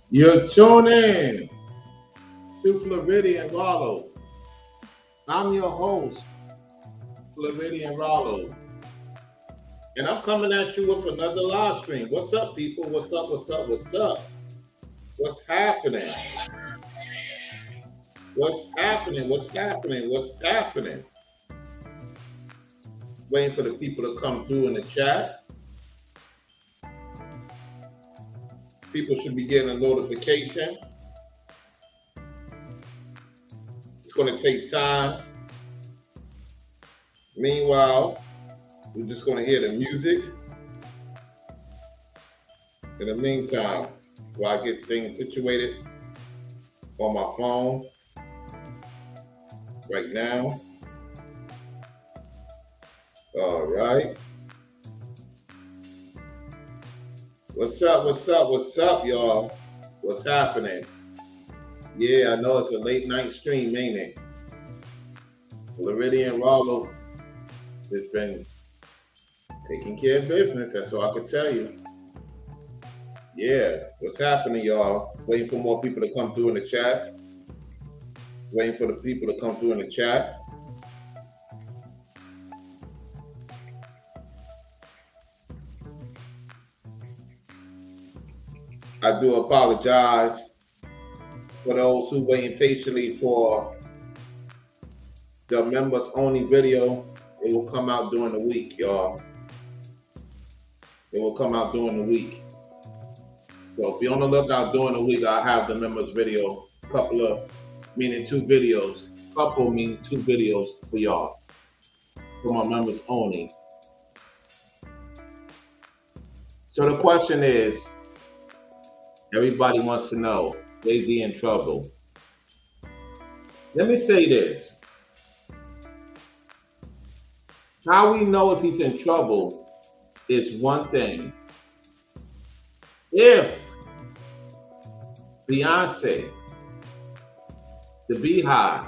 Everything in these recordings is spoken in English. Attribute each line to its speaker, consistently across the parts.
Speaker 1: You're tuning to Floridian Rollo. I'm your host, Floridian Rollo, and I'm coming at you with another live stream. What's up, people? What's up? What's up? What's up? What's happening? What's happening? What's happening? What's happening? Waiting for the people to come through in the chat. People should be getting a notification. It's going to take time. Meanwhile, we're just going to hear the music. In the meantime, while I get things situated on my phone right now. All right. What's up? What's up? What's up, y'all? What's happening? Yeah, I know it's a late night stream, ain't it? Floridian Rollo has been taking care of business. That's all I can tell you. Yeah, what's happening, y'all? Waiting for more people to come through in the chat. Waiting for the people to come through in the chat. I do apologize for those who waiting patiently for the members only video. It will come out during the week, y'all. It will come out during the week. So if you're on the lookout during the week, I'll have the members video, meaning two videos for y'all, for my members only. So the question is, everybody wants to know, is he in trouble? Let me say this. How we know if he's in trouble is one thing. If Beyonce, the Beehive,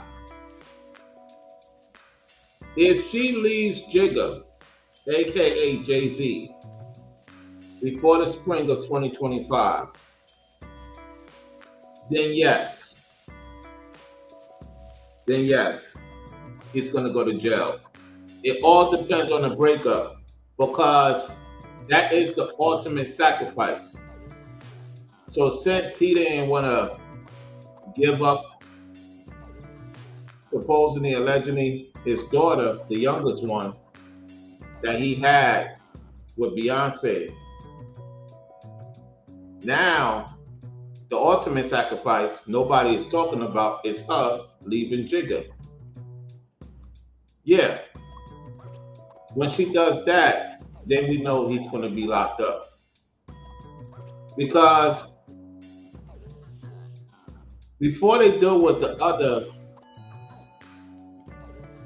Speaker 1: if she leaves Jigga, aka Jay-Z, before the spring of 2025, then yes, he's going to go to jail. It all depends on the breakup, because that is the ultimate sacrifice. So since he didn't want to give up, supposedly, allegedly, his daughter, the youngest one, that he had with Beyonce, now the ultimate sacrifice nobody is talking about is her leaving Jigga. Yeah. When she does that, then we know he's going to be locked up. Because before they deal with the other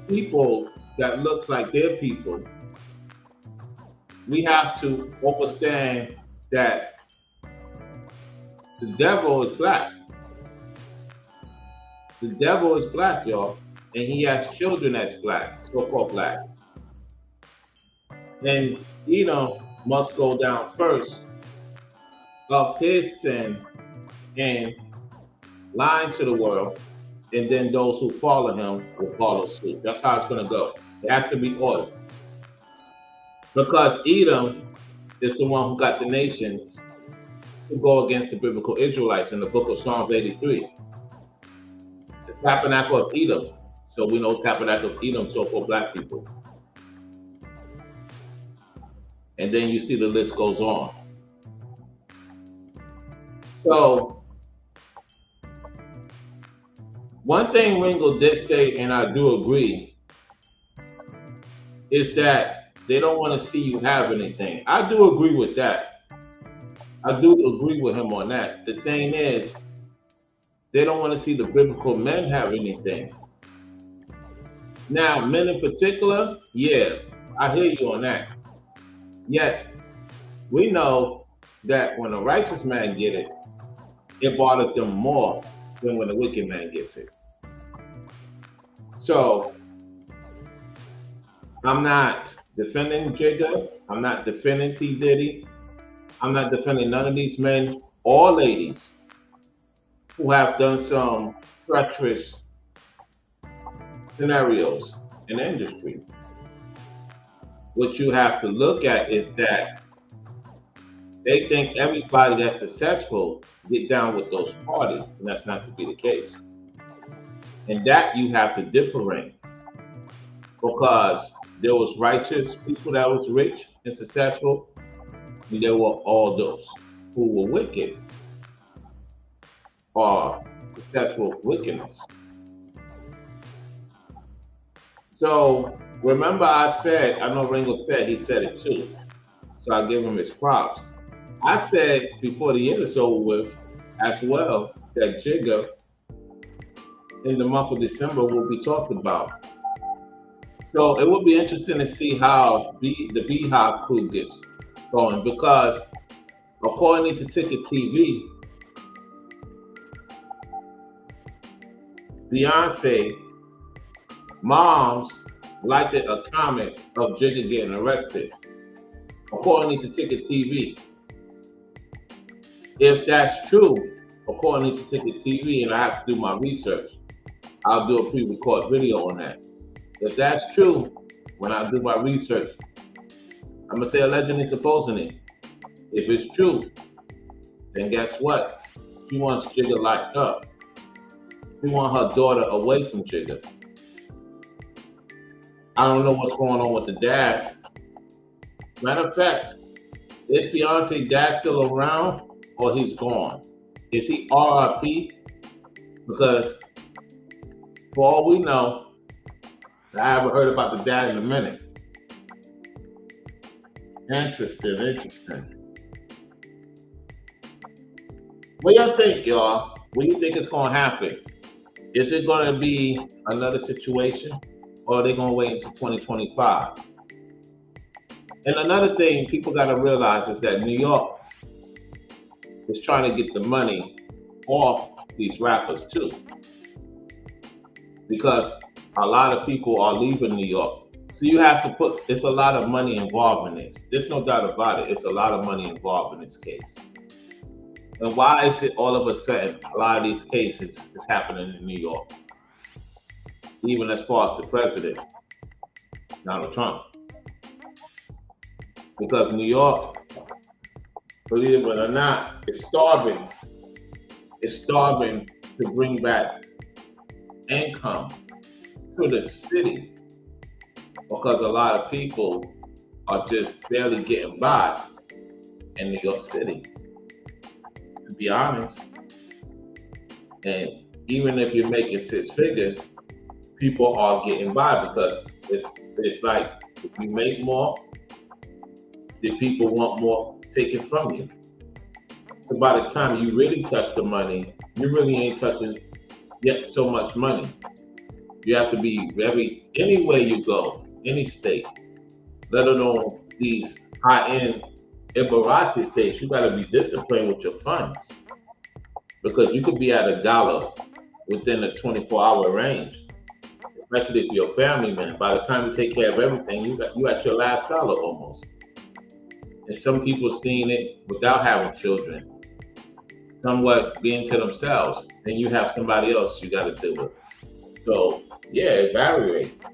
Speaker 1: people that looks like their people, we have to understand that the devil is black. The devil is black, y'all. And he has children that's black, so-called black. And must go down first of his sin and lying to the world, and then those who follow him will follow suit. That's how it's going to go. It has to be ordered. Because Edom is the one who got the nations to go against the biblical Israelites in the book of Psalms 83. The tabernacle of Edom. So we know tabernacle of Edom, so-called black people. And then you see the list goes on. So one thing Ringo did say, and I do agree, is that they don't want to see you have anything. I do agree with that. I do agree with him on that. The thing is, they don't want to see the biblical men have anything. Now, men in particular, yeah, I hear you on that. Yet, we know that when a righteous man get it, it bothers them more than when a wicked man gets it. So, I'm not defending Jigga. I'm not defending P. Diddy. I'm not defending none of these men or ladies. who have done some treacherous scenarios in the industry. What you have to look at is that they think everybody that's successful get down with those parties, and that's not to be the case. And that you have to differentiate because there was righteous people that was rich and successful, and there were all those who were wicked or successful with wickedness. So remember I said, I know Ringo said, he said it too. So I give him his props. I said before the year is over with as well that Jigga in the month of December will be talked about. So it will be interesting to see how the Beehive crew gets going because according to Ticket TV, Beyonce moms liked a comment of Jigga getting arrested. According to Ticket TV, if that's true, according to Ticket TV, and I have to do my research, I'll do a pre-record video on that. If that's true, when I do my research, I'm gonna say allegedly, supposedly. If it's true, then guess what? She wants Jigga locked up. She wants her daughter away from Jigga. I don't know what's going on with the dad. Matter of fact, is Beyonce's dad still around or he's gone? Is he RIP? Because for all we know, I haven't heard about the dad in a minute. Interesting. What y'all think, y'all? What do you think is going to happen? Is it going to be another situation or are they going to wait until 2025? And another thing people got to realize is that New York is trying to get the money off these rappers too. Because a lot of people are leaving New York. So you have to put, it's a lot of money involved in this. There's no doubt about it. It's a lot of money involved in this case. And why is it all of a sudden a lot of these cases is happening in New York? Even as far as the president, Donald Trump. Because New York, believe it or not, is starving. It's starving to bring back income to the city because a lot of people are just barely getting by in New York City, to be honest. And even if you're making six figures, people are getting by because it's like if you make more, the people want more taken from you. So by the time you really touch the money, you really ain't touching yet so much money. You have to be very, anywhere you go, any state, let alone these high-end Embarrassing states, you gotta be disciplined with your funds. Because you could be at $1 within a 24-hour range. Especially if you're a family man. By the time you take care of everything, you at your last dollar almost. And some people seeing it without having children, somewhat being to themselves. Then you have somebody else you gotta deal with. So yeah, it varies.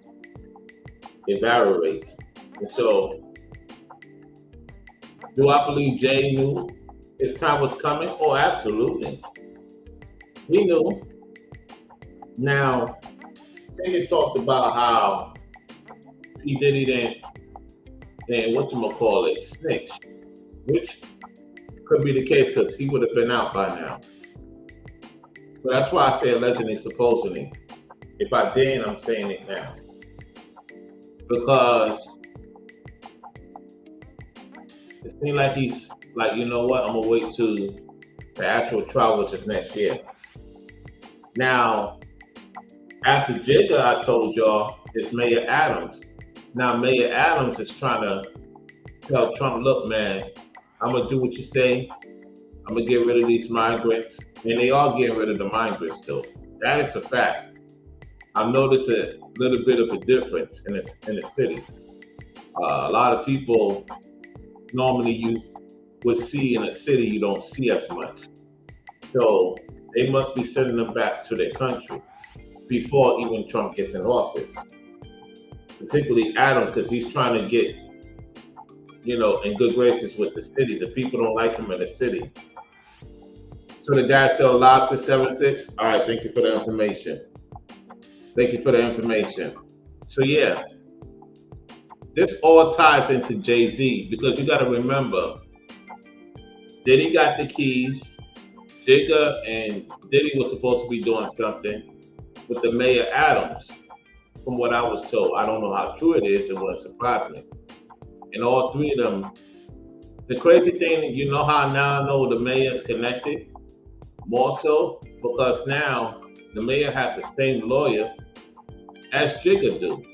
Speaker 1: And so, do I believe Jay knew his time was coming? Oh, absolutely. He knew. Now, Taylor talked about how P. Diddy didn't snitch, which could be the case because he would have been out by now. So that's why I say allegedly, supposedly. If I didn't, I'm saying it now. Because it seems like he's like, you know what, I'm gonna wait till the actual trial, which is next year. Now, after Jigga, I told y'all, it's Mayor Adams. Now, Mayor Adams is trying to tell Trump, look, man, I'm gonna do what you say. I'm gonna get rid of these migrants. And they are getting rid of the migrants still. That is a fact. I've noticed a little bit of a difference in the city. A lot of people normally you would see in a city you don't see as much. So They must be sending them back to their country before even Trump gets in office. Particularly Adams, because he's trying to get, in good graces with the city. The people don't like him in the city. So the guy still alive since 76? All right, thank you for the information. Thank you for the information. So yeah, this all ties into Jay-Z because you got to remember, Diddy got the keys. Jigga and Diddy was supposed to be doing something with the mayor Adams, from what I was told. I don't know how true it is, it wouldn't surprise me. And all three of them, the crazy thing, you know how now I know the mayor's connected? More so because now the mayor has the same lawyer as Jigga do.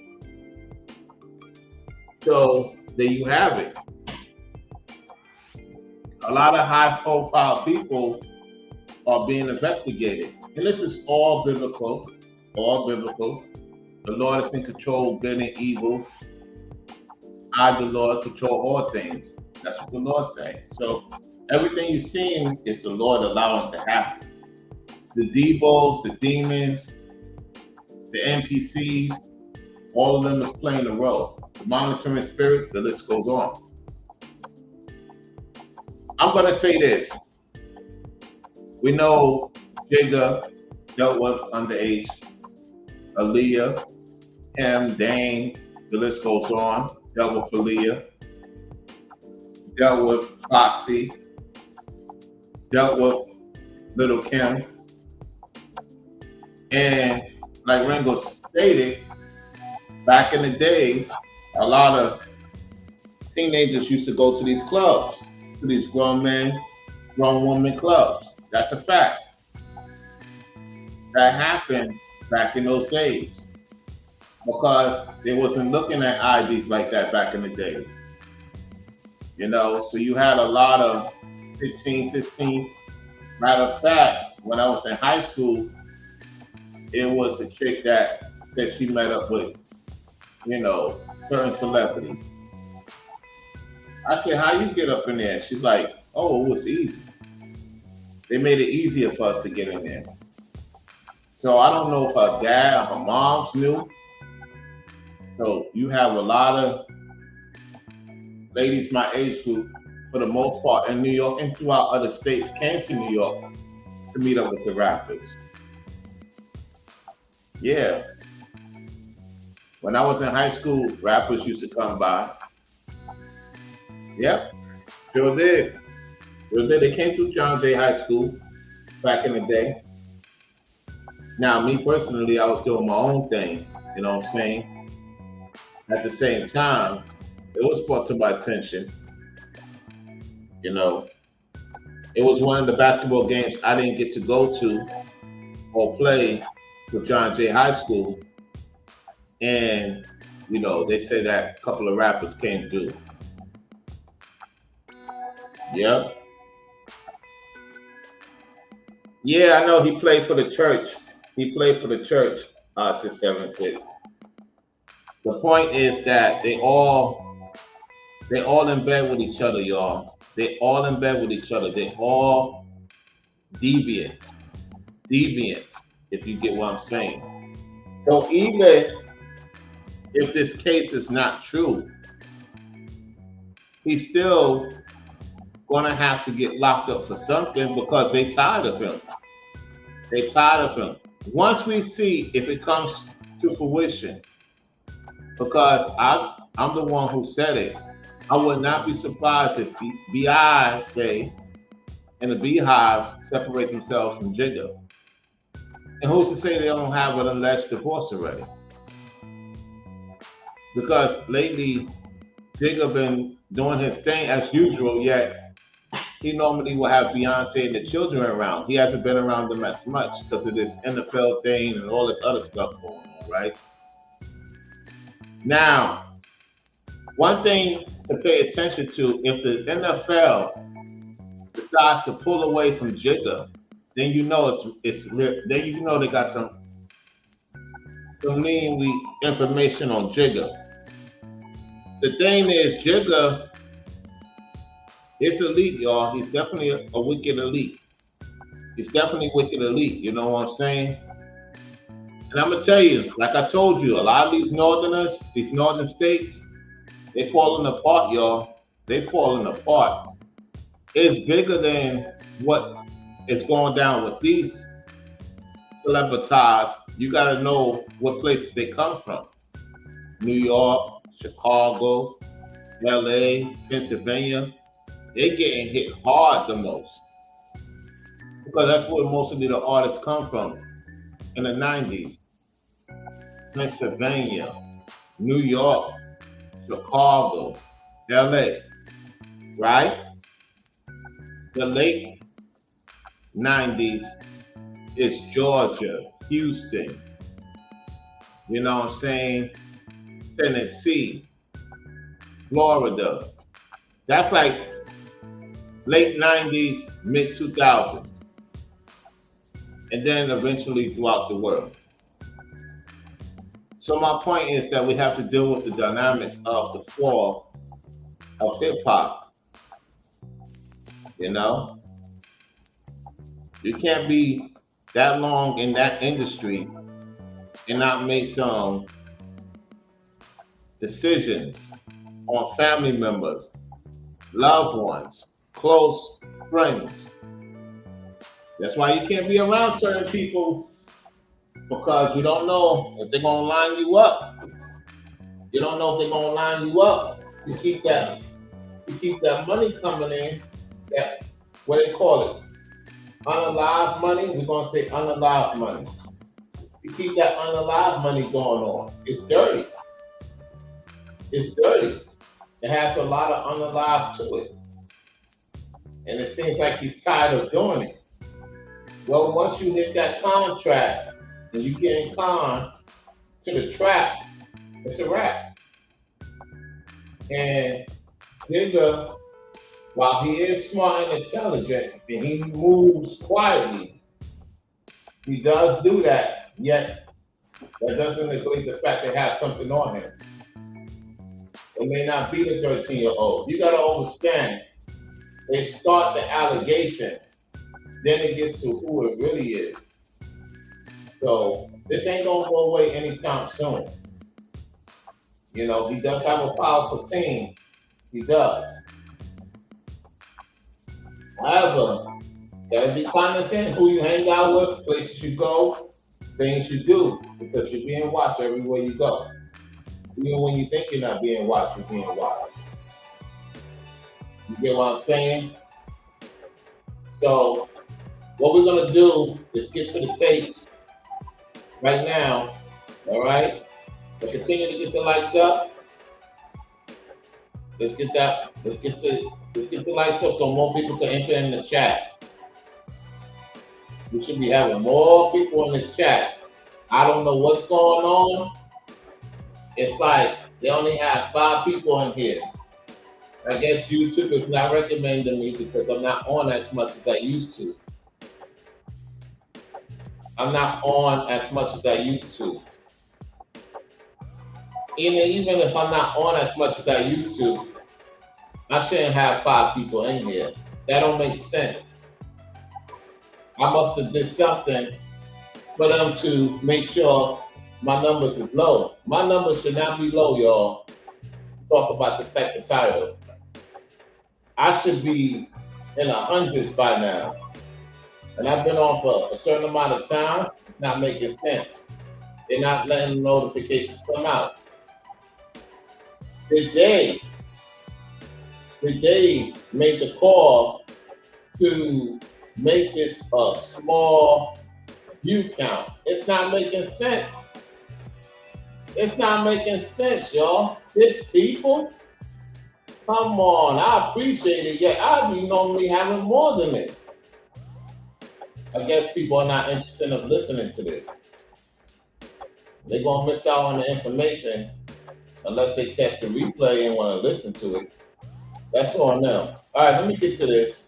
Speaker 1: So there you have it. A lot of high-profile people are being investigated, and this is all biblical. All biblical. The Lord is in control, good and evil. I, the Lord, control all things. That's what the Lord says. So everything you're seeing is the Lord allowing to happen. The Devos, the demons, the NPCs, all of them is playing a role. The monitoring spirits, the list goes on. I'm going to say this. We know Jigga dealt with underage, Aaliyah, Kim, Dane, the list goes on. Dealt with Aaliyah, dealt with Foxy, dealt with Little Kim. And like Ringo stated, back in the days, a lot of teenagers used to go to these clubs, to these grown men, grown women clubs. That's a fact. That happened back in those days because they wasn't looking at IDs like that back in the days. So you had a lot of 15, 16. Matter of fact, when I was in high school, it was a chick that said she met up with, certain celebrity. I said, how you get up in there? She's like, oh, it was easy. They made it easier for us to get in there. So I don't know if her dad or her moms knew. So you have a lot of ladies my age group, for the most part, in New York and throughout other states, came to New York to meet up with the rappers. Yeah. When I was in high school, rappers used to come by. Yep, sure did. They came through John Jay High School back in the day. Now, me personally, I was doing my own thing, you know what I'm saying? At the same time, it was brought to my attention, It was one of the basketball games I didn't get to go to or play with John Jay High School. And, they say that a couple of rappers came through. Yep. Yeah, I know he played for the church. He played for the church since 76. The point is that they all in bed with each other, y'all. They all in bed with each other. They all deviants. Deviants, if you get what I'm saying. So even if this case is not true, he's still gonna have to get locked up for something because they tired of him. They tired of him. Once we see if it comes to fruition, because I'm the one who said it, I would not be surprised if BI say and the Beehive separate themselves from Jigga. And who's to say they don't have an alleged divorce already? Because lately, Jigga been doing his thing as usual, yet he normally will have Beyonce and the children around. He hasn't been around them as much because of this NFL thing and all this other stuff going on, right? Now, one thing to pay attention to, if the NFL decides to pull away from Jigga, then then they got some lean information on Jigga. The thing is, Jigga is elite, y'all. He's definitely a wicked elite. It's definitely Wicked Elite. You know what I'm saying? And I'm gonna tell you, like I told you, a lot of these northerners, these northern states, they falling apart, y'all. They falling apart. It's bigger than what is going down with these celebrities. You gotta know what places they come from. New York, Chicago, LA, Pennsylvania. They getting hit hard the most. Because that's where most of the artists come from in the 90s. Pennsylvania, New York, Chicago, LA, right? The late 90s is Georgia, Houston, you know what I'm saying? Tennessee, Florida. That's like late 90s, mid 2000s. And then eventually throughout the world. So my point is that we have to deal with the dynamics of the fall of hip hop. You know, you can't be that long in that industry and not make some decisions on family members, loved ones, close friends. That's why you can't be around certain people because you don't know if they're gonna line you up. You don't know if they're gonna line you up to keep that money coming in. That what they call it, unalive money. We're gonna say unalive money. To keep that unalive money going on, it's dirty. It's dirty. It has a lot of unalive to it, and it seems like he's tired of doing it. Well, once you hit that contract and you get in con to the trap, it's a wrap. And Nigga, while he is smart and intelligent and he moves quietly, he does do that. Yet that doesn't negate the fact that he has something on him. It may not be the 13-year-old. You gotta understand. They start the allegations, then it gets to who it really is. So this ain't gonna go away anytime soon. You know, he does have a powerful team. He does. However, gotta be cognizant who you hang out with, places you go, things you do, because you're being watched everywhere you go. Even when you think you're not being watched, you're being watched. You get what I'm saying? So what we're gonna do is get to the tapes right now, all right? But continue to get the lights up. Let's get the lights up so more people can enter in the chat. We should be having more people in this chat. I don't know what's going on. It's like they only have 5 people in here. I guess YouTube is not recommending me because I'm not on as much as I used to. I'm not on as much as I used to. Even if I'm not on as much as I used to, I shouldn't have 5 people in here. That don't make sense. I must have did something for them to make sure my numbers is low. My numbers should not be low, y'all. Talk about this type of title. I should be in the hundreds by now. And I've been on for a certain amount of time. It's not making sense. They're not letting the notifications come out. Did they make the call to make this a small view count? It's not making sense. It's not making sense, y'all. 6 people? Come on, I appreciate it. Yeah, I'd be normally having more than this. I guess people are not interested in listening to this. They're gonna miss out on the information unless they catch the replay and want to listen to it. That's on them. All right, let me get to this.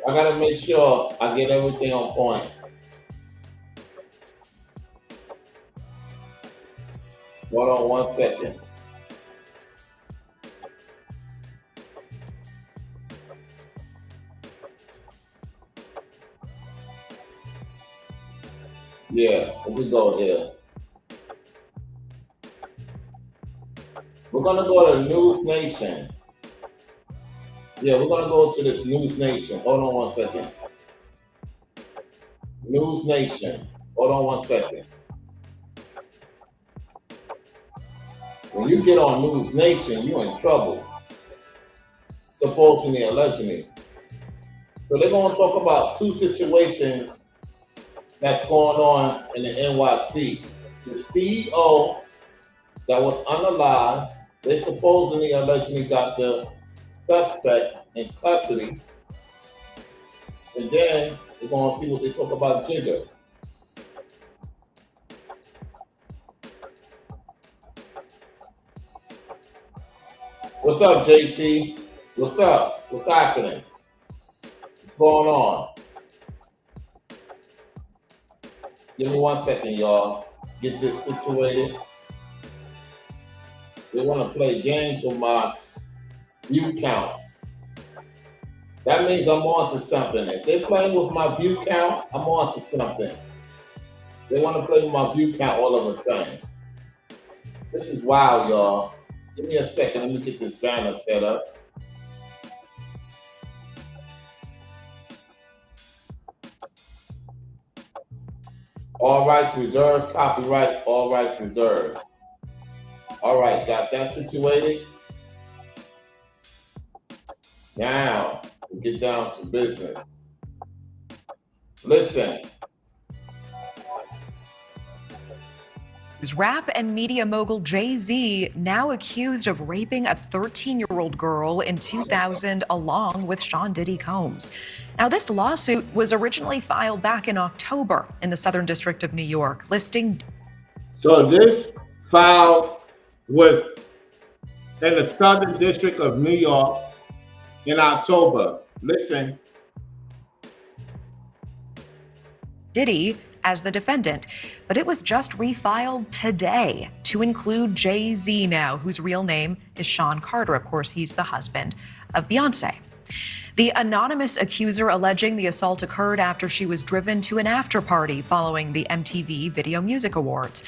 Speaker 1: I gotta make sure I get everything on point. Hold on 1 second. Yeah, we go here. We're gonna go to News Nation. Yeah, we're gonna go to this News Nation. Hold on 1 second. News Nation. Hold on 1 second. When you get on News Nation, you're in trouble. Supposedly, allegedly. So they're gonna talk about two situations that's going on in the NYC. The CEO that was unalive, they supposedly allegedly got the suspect in custody. And then we're gonna see what they talk about Jigger. What's up, JT? What's up? What's happening? What's going on? Give me 1 second, y'all. Get this situated. They want to play games with my view count. That means I'm on to something. If they're playing with my view count, I'm on to something. They want to play with my view count all of a sudden. This is wild, y'all. Give me a second. Let me get this banner set up. All rights reserved. Copyright. All rights reserved. All right, got that situated. Now, we get down to business. Listen.
Speaker 2: Rap and media mogul Jay-Z now accused of raping a 13-year-old girl in 2000 along with Sean Diddy Combs. Now, this lawsuit was originally filed back in October in the Southern District of New York, listing...
Speaker 1: So this file was in the Southern District of New York in October. Listen.
Speaker 2: Diddy as the defendant, but it was just refiled today to include Jay-Z now, whose real name is Sean Carter. Of course, he's the husband of Beyonce. The anonymous accuser alleging the assault occurred after she was driven to an after party following the MTV Video Music Awards.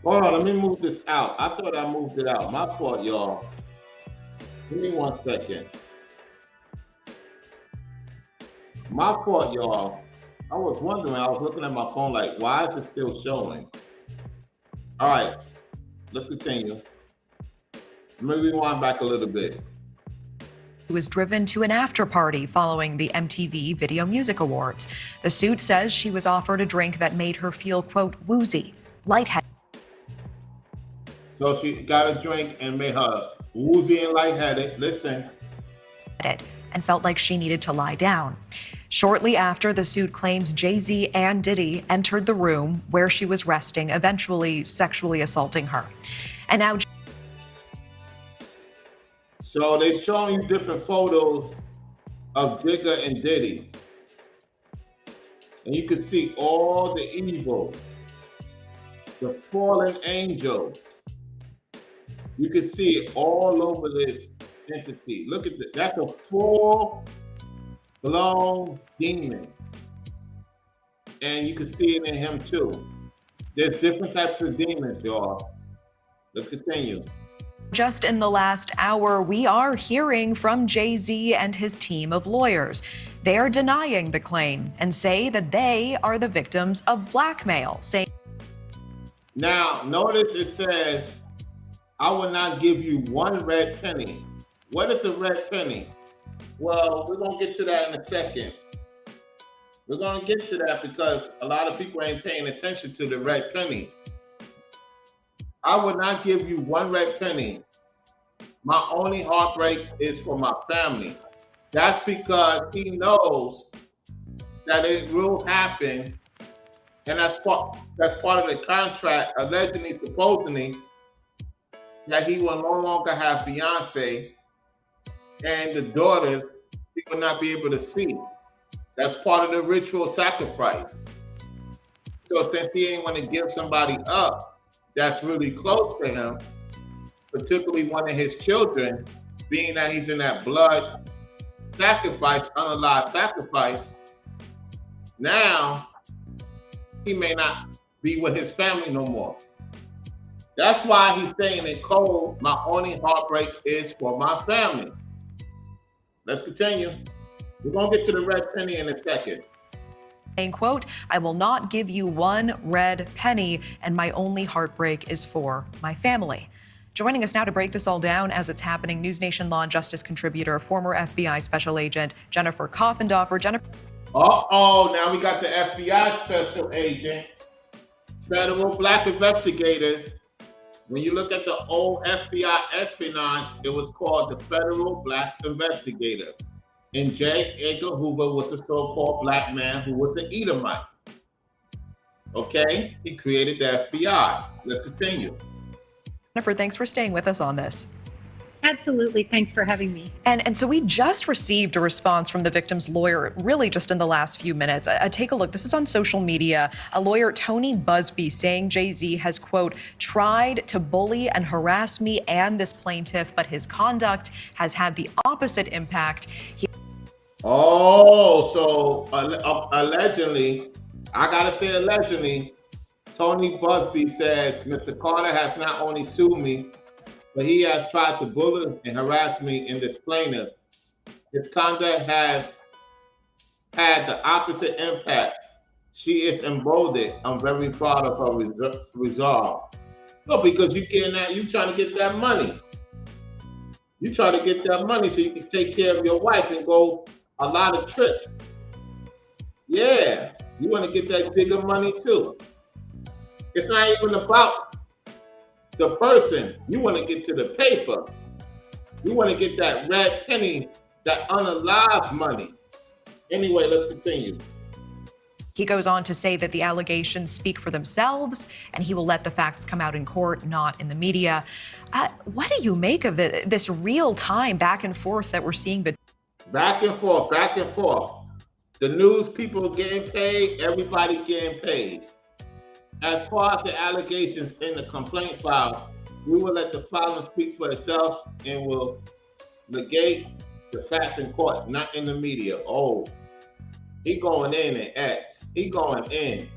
Speaker 1: Hold on, let me move this out. I thought I moved it out. My fault, y'all. Give me 1 second. My fault, y'all. I was wondering, I was looking at my phone like, why is it still showing? All right, let's continue. Let me rewind back a little bit.
Speaker 2: He was driven to an after party following the MTV Video Music Awards. The suit says she was offered a drink that made her feel, quote, woozy, lightheaded.
Speaker 1: So she got a drink and made her woozy and lightheaded. Listen.
Speaker 2: And felt like she needed to lie down. Shortly after, the suit claims Jay-Z and Diddy entered the room where she was resting, eventually sexually assaulting her. And now...
Speaker 1: So they're showing you different photos of Jigga and Diddy. And you can see all the evil, the fallen angel. You can see it all over this entity. Look at this. That's a full-blown demon. And you can see it in him too. There's different types of demons, y'all. Let's continue.
Speaker 2: Just in the last hour, we are hearing from Jay-Z and his team of lawyers. They are denying the claim and say that they are the victims of blackmail, saying...
Speaker 1: Now, notice it says, I will not give you one red penny. What is a red penny? Well, we're going to get to that in a second. We're going to get to that because a lot of people ain't paying attention to the red penny. I will not give you one red penny. My only heartbreak is for my family. That's because he knows that it will happen. And that's part of the contract, allegedly, supposedly, that he will no longer have Beyonce and the daughters he will not be able to see. That's part of the ritual sacrifice. So since he ain't want to give somebody up that's really close to him, particularly one of his children, being that he's in that blood sacrifice, unalive sacrifice, now he may not be with his family no more. That's why he's saying in code, my only heartbreak is for my family. Let's continue. We're going to get to the red penny in a second.
Speaker 2: Saying, quote, I will not give you one red penny, and my only heartbreak is for my family. Joining us now to break this all down as it's happening, News Nation Law and Justice contributor, former FBI Special Agent Jennifer Coffendorfer. Jennifer.
Speaker 1: Now we got the FBI Special Agent, Federal Black Investigators. When you look at the old FBI espionage, it was called the Federal Black Investigator. And J. Edgar Hoover was a so-called black man who was an Edomite. Okay, he created the FBI. Let's continue.
Speaker 2: Jennifer, thanks for staying with us on this.
Speaker 3: Absolutely. Thanks for having me.
Speaker 2: And so we just received a response from the victim's lawyer, really just in the last few minutes. Take a look. This is on social media. A lawyer, Tony Busby, saying Jay-Z has, quote, tried to bully and harass me and this plaintiff, but his conduct has had the opposite impact.
Speaker 1: So allegedly, I gotta say allegedly, Tony Busby says Mr. Carter has not only sued me, but he has tried to bully and harass me in this plaintiff. His conduct has had the opposite impact. She is emboldened. I'm very proud of her resolve. No, because you trying to get that money. You try to get that money so you can take care of your wife and go a lot of trips. Yeah, you want to get that bigger money too. It's not even about the person. You want to get to the paper. You want to get that red penny, that unalive money. Anyway, let's continue.
Speaker 2: He goes on to say that the allegations speak for themselves and he will let the facts come out in court, not in the media. What do you make of this real-time back and forth that we're seeing?
Speaker 1: Back and forth, back and forth. The news people getting paid, everybody getting paid. As far as the allegations in the complaint file, we will let the filing speak for itself and will negate the facts in court, not in the media. Oh, he going in and X. He going in.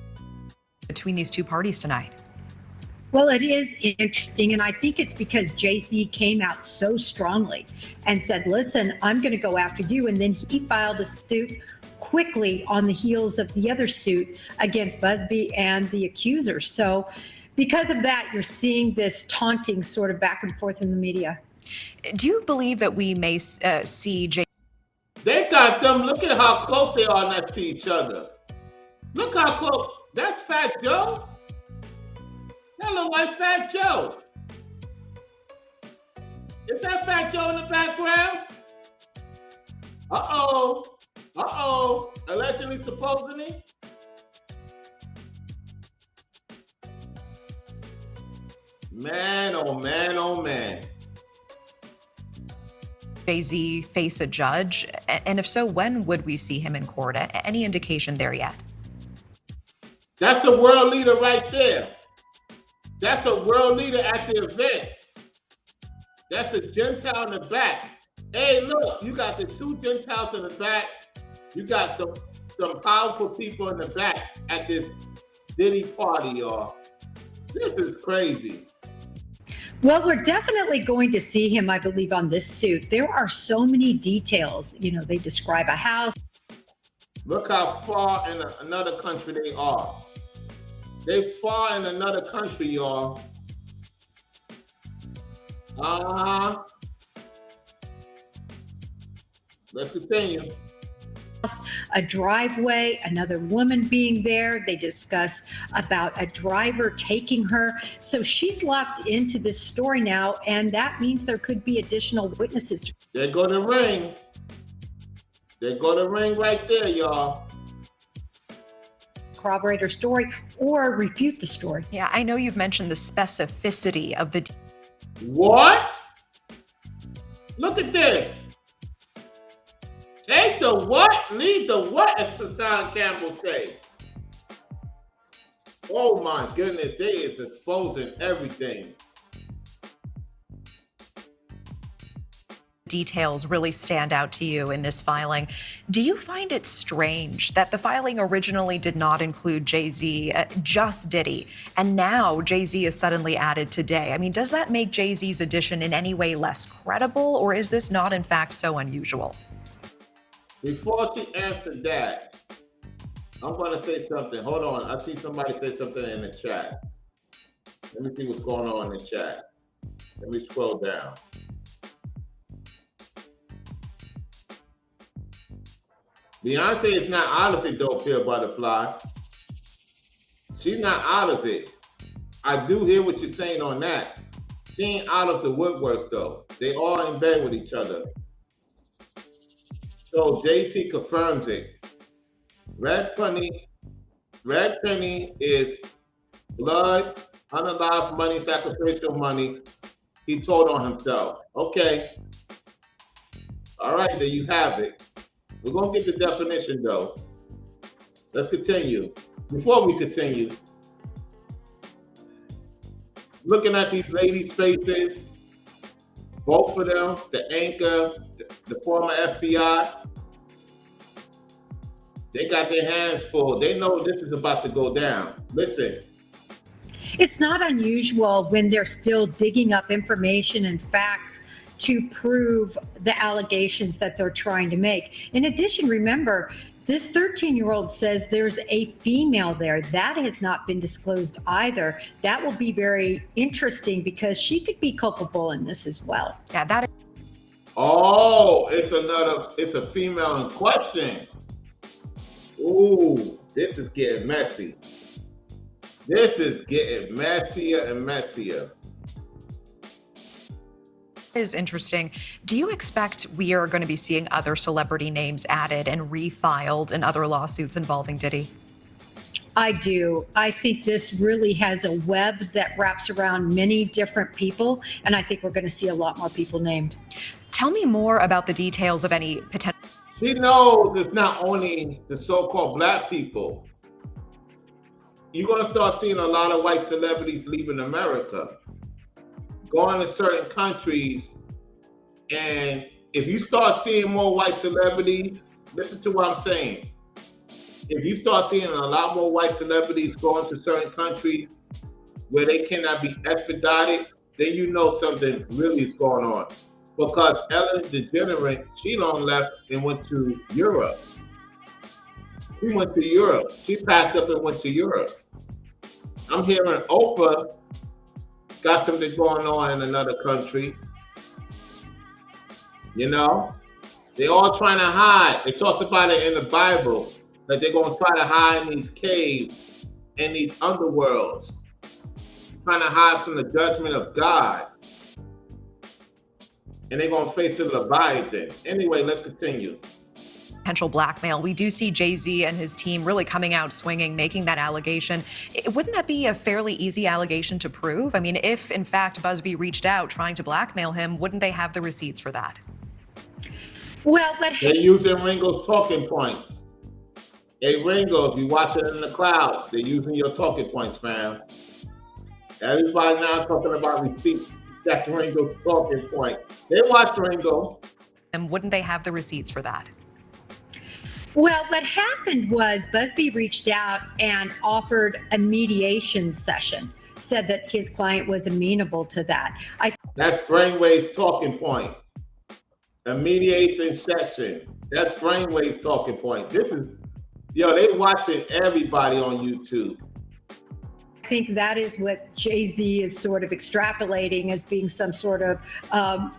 Speaker 2: Between these two parties tonight.
Speaker 3: Well, it is interesting, and I think it's because Jay-Z came out so strongly and said, listen, I'm going to go after you. And then he filed a suit quickly on the heels of the other suit against Busby and the accuser. So because of that, you're seeing this taunting sort of back and forth in the media.
Speaker 2: Do you believe that we may see Jay?
Speaker 1: They got them. Look at how close they are next to each other. Look how close. That's Fat Joe. That look like Fat Joe. Is that Fat Joe in the background? Uh-oh. Uh-oh. Allegedly, supposedly. Man, oh man, oh man.
Speaker 2: Jay-Z face a judge? And if so, when would we see him in court? Any indication there yet?
Speaker 1: That's a world leader right there. That's a world leader at the event. That's a Gentile in the back. Hey, look, you got the two Gentiles in the back. You got some powerful people in the back at this Diddy party, y'all. This is crazy.
Speaker 3: Well, we're definitely going to see him, I believe, on this suit. There are so many details. You know, they describe a house.
Speaker 1: Look how far in another country they are. They far in another country, y'all. Let's continue.
Speaker 3: A driveway, another woman being there. They discuss about a driver taking her. So she's locked into this story now, and that means there could be additional witnesses.
Speaker 1: There go the ring. There go the ring right there, y'all.
Speaker 3: Corroborate her story or refute the story.
Speaker 2: Yeah, I know you've mentioned the specificity of the...
Speaker 1: What? Look at this. Take the what, leave the what, as Hassan Campbell say. Oh my goodness, they is exposing everything.
Speaker 2: Details really stand out to you in this filing. Do you find it strange that the filing originally did not include Jay-Z, just Diddy, and now Jay-Z is suddenly added today? I mean, does that make Jay-Z's addition in any way less credible, or is this not in fact so unusual?
Speaker 1: Before she answered that, I'm going to say something. Hold on. I see somebody say something in the chat. Let me see what's going on in the chat. Let me scroll down. Beyonce is not out of it, though, Pure Butterfly. She's not out of it. I do hear what you're saying on that. She ain't out of the woodworks, though. They all in bed with each other. So JT confirms it. Red Penny is blood, unalive money, sacrificial money. He told on himself. Okay. All right, there you have it. We're going to get the definition, though. Let's continue. Before we continue, looking at these ladies' faces, both of them, the anchor, the former FBI, they got their hands full. They know this is about to go down. Listen.
Speaker 3: It's not unusual when they're still digging up information and facts to prove the allegations that they're trying to make. In addition, remember, this 13-year-old says there's a female there. That has not been disclosed either. That will be very interesting because she could be culpable in this as well.
Speaker 2: Yeah, that is.
Speaker 1: Oh, it's a female in question. Ooh, this is getting messy. This is getting messier and messier.
Speaker 2: Is interesting. Do you expect we are going to be seeing other celebrity names added and refiled in other lawsuits involving Diddy?
Speaker 3: I do. I think this really has a web that wraps around many different people, and I think we're going to see a lot more people named.
Speaker 2: Tell me more about the details of any potential.
Speaker 1: She knows it's not only the so-called black people. You're going to start seeing a lot of white celebrities leaving America, going to certain countries, and if you start seeing more white celebrities, listen to what I'm saying. If you start seeing a lot more white celebrities going to certain countries where they cannot be expedited, then you know something really is going on. Because Ellen DeGeneres, she long left and went to Europe. She went to Europe. She packed up and went to Europe. I'm hearing Oprah got something going on in another country. You know, they all trying to hide. It talks about it in the Bible that they're going to try to hide in these caves and these underworlds, trying to hide from the judgment of God. And they're going to face the Leviathan. Anyway, let's continue.
Speaker 2: Potential blackmail. We do see Jay-Z and his team really coming out swinging, making that allegation. Wouldn't that be a fairly easy allegation to prove? I mean, if in fact Busby reached out trying to blackmail him, wouldn't they have the receipts for that?
Speaker 3: Well, but
Speaker 1: they're using Ringo's talking points. Hey, Ringo, if you watch it in the clouds, they're using your talking points, fam. Everybody now talking about receipts. That's Ringo's talking point. They watch Ringo.
Speaker 2: And wouldn't they have the receipts for that?
Speaker 3: Well, what happened was Busby reached out and offered a mediation session, said that his client was amenable to that.
Speaker 1: That's Brainwave's talking point. A mediation session. That's Brainwave's talking point. This is, they watching everybody on YouTube.
Speaker 3: I think that is what Jay-Z is sort of extrapolating as being some sort of,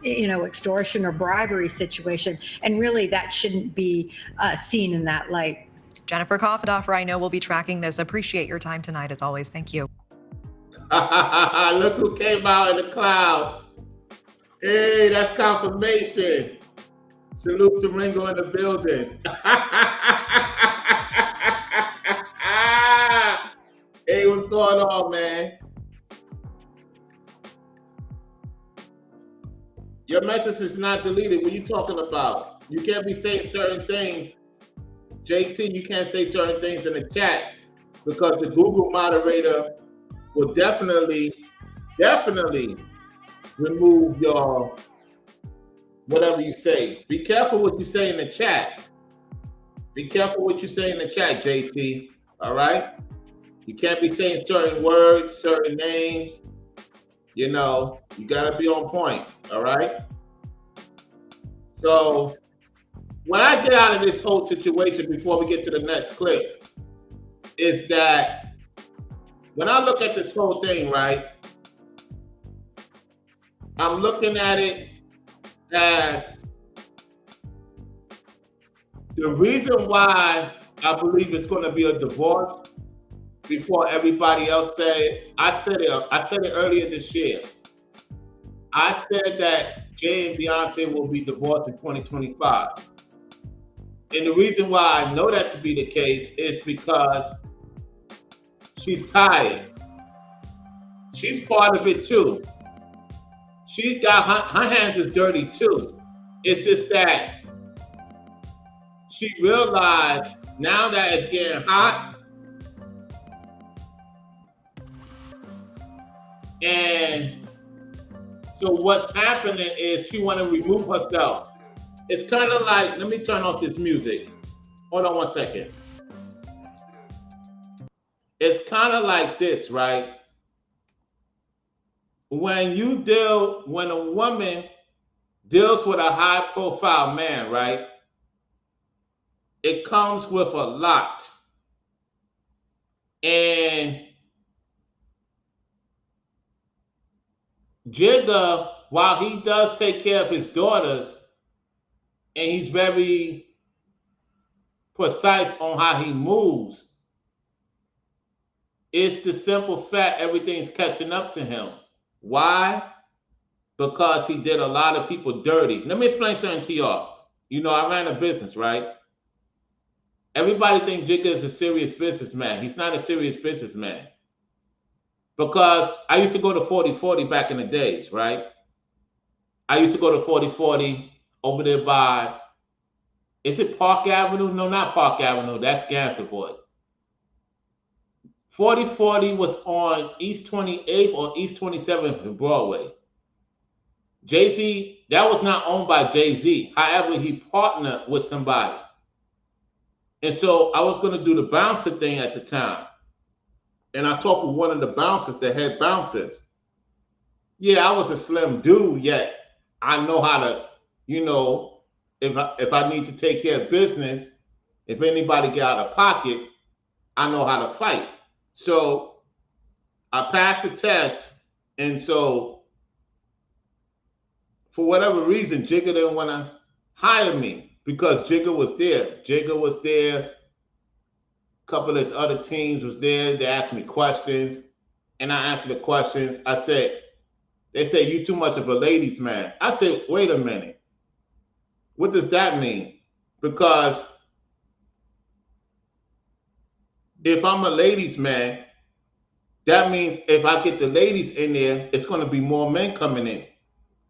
Speaker 3: extortion or bribery situation. And really, that shouldn't be seen in that light.
Speaker 2: Jennifer Koffendorfer, I know we'll be tracking this. Appreciate your time tonight, as always. Thank you.
Speaker 1: Look who came out in the clouds. Hey, that's confirmation. Salute to Ringo in the building. Hey, what's going on, man? Your message is not deleted. What are you talking about? You can't be saying certain things. JT, you can't say certain things in the chat. because the Google moderator will definitely remove your whatever you say. Be careful what you say in the chat. Be careful what you say in the chat, JT. All right? You can't be saying certain words, certain names. You know, you got to be on point. All right? So, what I get out of this whole situation before we get to the next clip is that when I look at this whole thing, right, I'm looking at it as the reason why I believe it's going to be a divorce before everybody else said. I said it earlier this year. I said that Jay and Beyonce will be divorced in 2025. And the reason why I know that to be the case is because she's tired. She's part of it too. She's got her hands is dirty too. It's just that she realized now that it's getting hot, and so what's happening is she want to remove herself. It's kind of like, let me turn off this music. Hold on one second. It's kind of like this, right? When a woman deals with a high profile man, right? It comes with a lot. And Jigga, while he does take care of his daughters, and he's very precise on how he moves, it's the simple fact everything's catching up to him. Why? Because he did a lot of people dirty. Let me explain something to y'all. You know, I ran a business, right? Everybody thinks Jigga is a serious businessman. He's not a serious businessman. Because I used to go to 4040 back in the days, right? I used to go to 4040 over there by, is it Park Avenue? No, not Park Avenue. That's Gansevoort. 4040 was on East 28th or East 27th in Broadway. Jay-Z, that was not owned by Jay-Z. However, he partnered with somebody. And so I was going to do the bouncer thing at the time. And I talked with one of the bouncers, the head bouncers. Yeah, I was a slim dude, yet I know how to, you know, if I need to take care of business, if anybody get out of pocket, I know how to fight. So I passed the test. And so for whatever reason, Jigga didn't want to hire me because Jigga was there. Jigga was there. A couple of his other teams was there. They asked me questions, and I answered the questions. They say, you too much of a ladies' man. I said, wait a minute. What does that mean? Because if I'm a ladies' man, that means if I get the ladies in there, it's going to be more men coming in.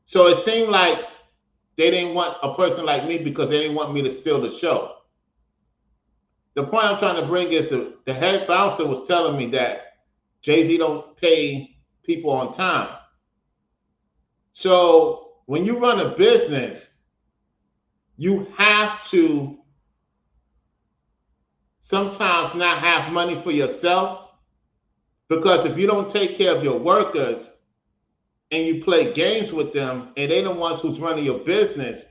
Speaker 1: So it seemed like they didn't want a person like me because they didn't want me to steal the show. The point I'm trying to bring is the head bouncer was telling me that Jay-Z don't pay people on time. So when you run a business, you have to sometimes not have money for yourself, because if you don't take care of your workers and you play games with them and they're the ones who's running your business,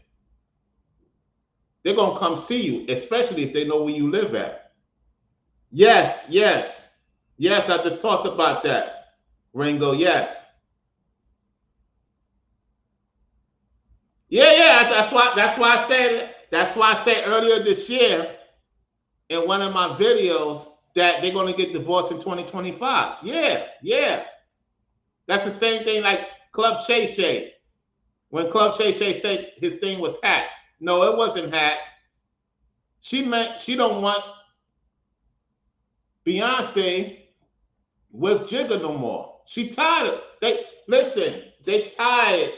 Speaker 1: they're going to come see you, especially if they know where you live at. Yes, I just talked about that, Ringo, yes. Yeah, that's why I said earlier this year in one of my videos that they're going to get divorced in 2025. Yeah. That's the same thing like Club Shay Shay. When Club Shay Shay said his thing was hacked. No, it wasn't hacked. She don't want Beyonce with Jigga no more. She tired of they tired.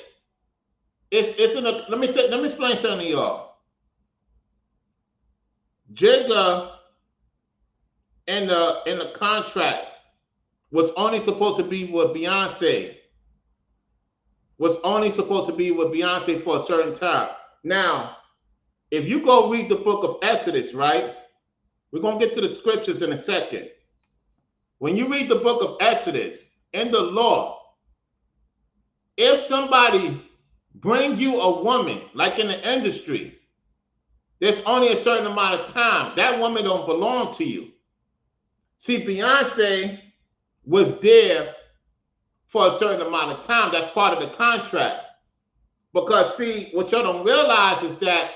Speaker 1: Let me explain something to y'all. Jigga in the contract was only supposed to be with Beyonce. Was only supposed to be with Beyonce for a certain time. Now, if you go read the book of Exodus, right? We're gonna get to the scriptures in a second. When you read the book of Exodus in the law, if somebody bring you a woman, like in the industry, there's only a certain amount of time. That woman don't belong to you. See, Beyonce was there for a certain amount of time. That's part of the contract. Because see, what y'all don't realize is that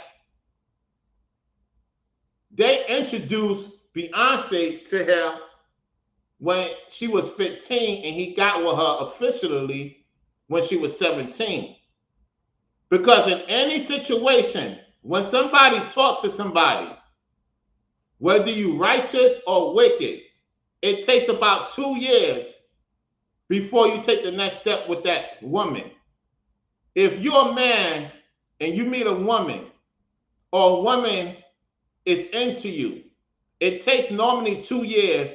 Speaker 1: they introduced Beyonce to him when she was 15 and he got with her officially when she was 17. Because in any situation, when somebody talks to somebody, whether you righteous or wicked, it takes about 2 years before you take the next step with that woman. If you're a man and you meet a woman, or a woman is into you, it takes normally 2 years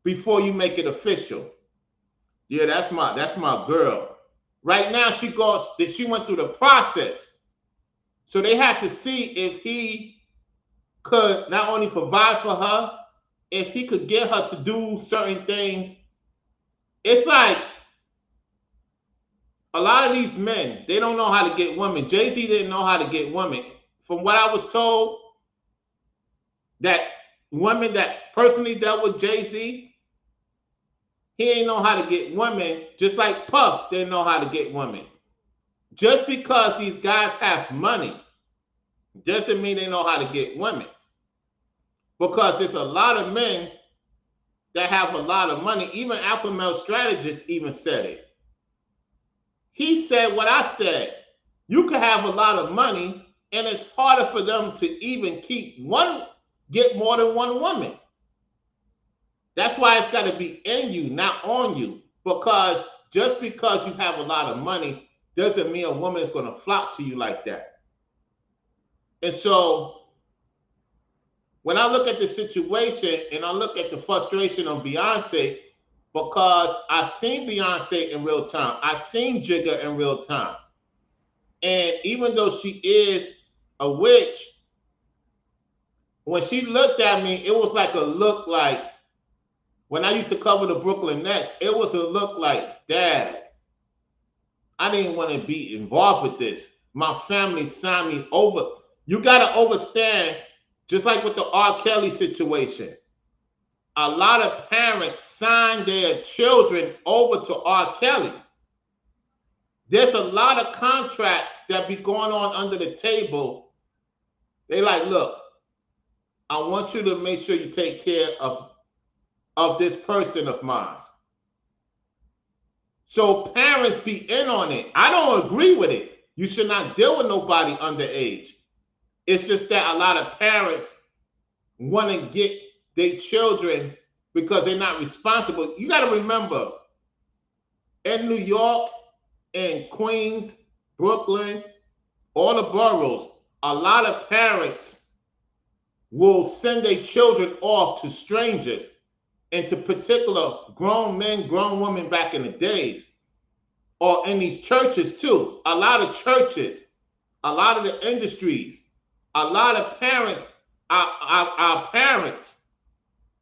Speaker 1: before you make it official. Yeah, that's my girl. Right now, she went through the process. So they had to see if he could not only provide for her, if he could get her to do certain things. It's like a lot of these men, they don't know how to get women. Jay-Z didn't know how to get women. From what I was told, that women that personally dealt with Jay-Z, he ain't know how to get women, just like Puff didn't know how to get women. Just because these guys have money doesn't mean they know how to get women. Because there's a lot of men that have a lot of money. Even alpha male strategists even said it. He said what I said. You could have a lot of money, and it's harder for them to even get more than one woman. That's why it's got to be in you, not on you. Because just because you have a lot of money doesn't mean a woman is going to flock to you like that. And so when I look at the situation and I look at the frustration on Beyonce, because I've seen Beyonce in real time, I've seen Jigga in real time. And even though she is a witch, when she looked at me, it was like a look like, when I used to cover the Brooklyn Nets, it was a look like, Dad, I didn't want to be involved with this. My family signed me over. You got to understand, just like with the R. Kelly situation, a lot of parents sign their children over to R. Kelly. There's a lot of contracts that be going on under the table. They like, look, I want you to make sure you take care of this person of mine. So parents be in on it. I don't agree with it. You should not deal with nobody underage. It's just that a lot of parents want to get their children because they're not responsible. You got to remember, in New York, in Queens, Brooklyn, all the boroughs, a lot of parents will send their children off to strangers, and to particular grown men, grown women back in the days, or in these churches too. A lot of churches, a lot of the industries, a lot of parents, our parents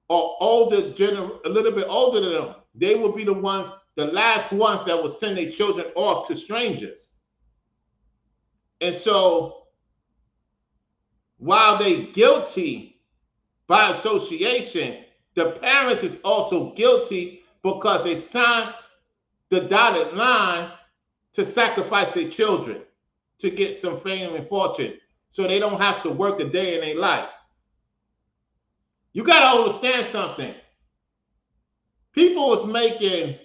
Speaker 1: are older, a little bit older than them. They will be the last ones that will send their children off to strangers. And so while they guilty by association, the parents is also guilty because they signed the dotted line to sacrifice their children to get some fame and fortune so they don't have to work a day in their life. You got to understand something. People was making,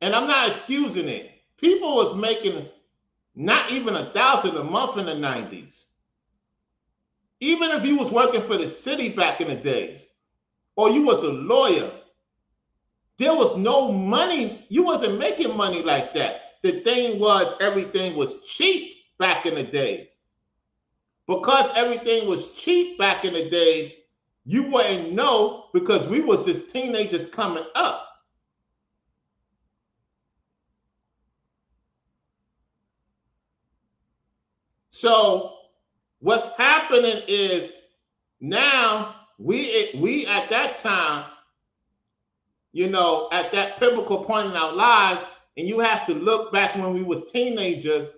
Speaker 1: and I'm not excusing it, people was making not even $1,000 a month in the 90s. Even if you was working for the city back in the days, or you was a lawyer, there was no money. You wasn't making money like that. The thing was, everything was cheap back in the days. Because everything was cheap back in the days, You wouldn't know because we was just teenagers coming up. So what's happening is now we at that time, you know, at that pivotal point in our lives, and you have to look back when we was teenagers,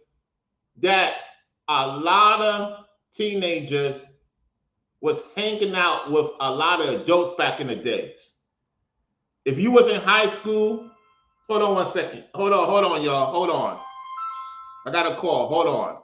Speaker 1: that a lot of teenagers was hanging out with a lot of adults back in the days. If you was in high school, hold on one second. Hold on, y'all. Hold on. I got a call. Hold on.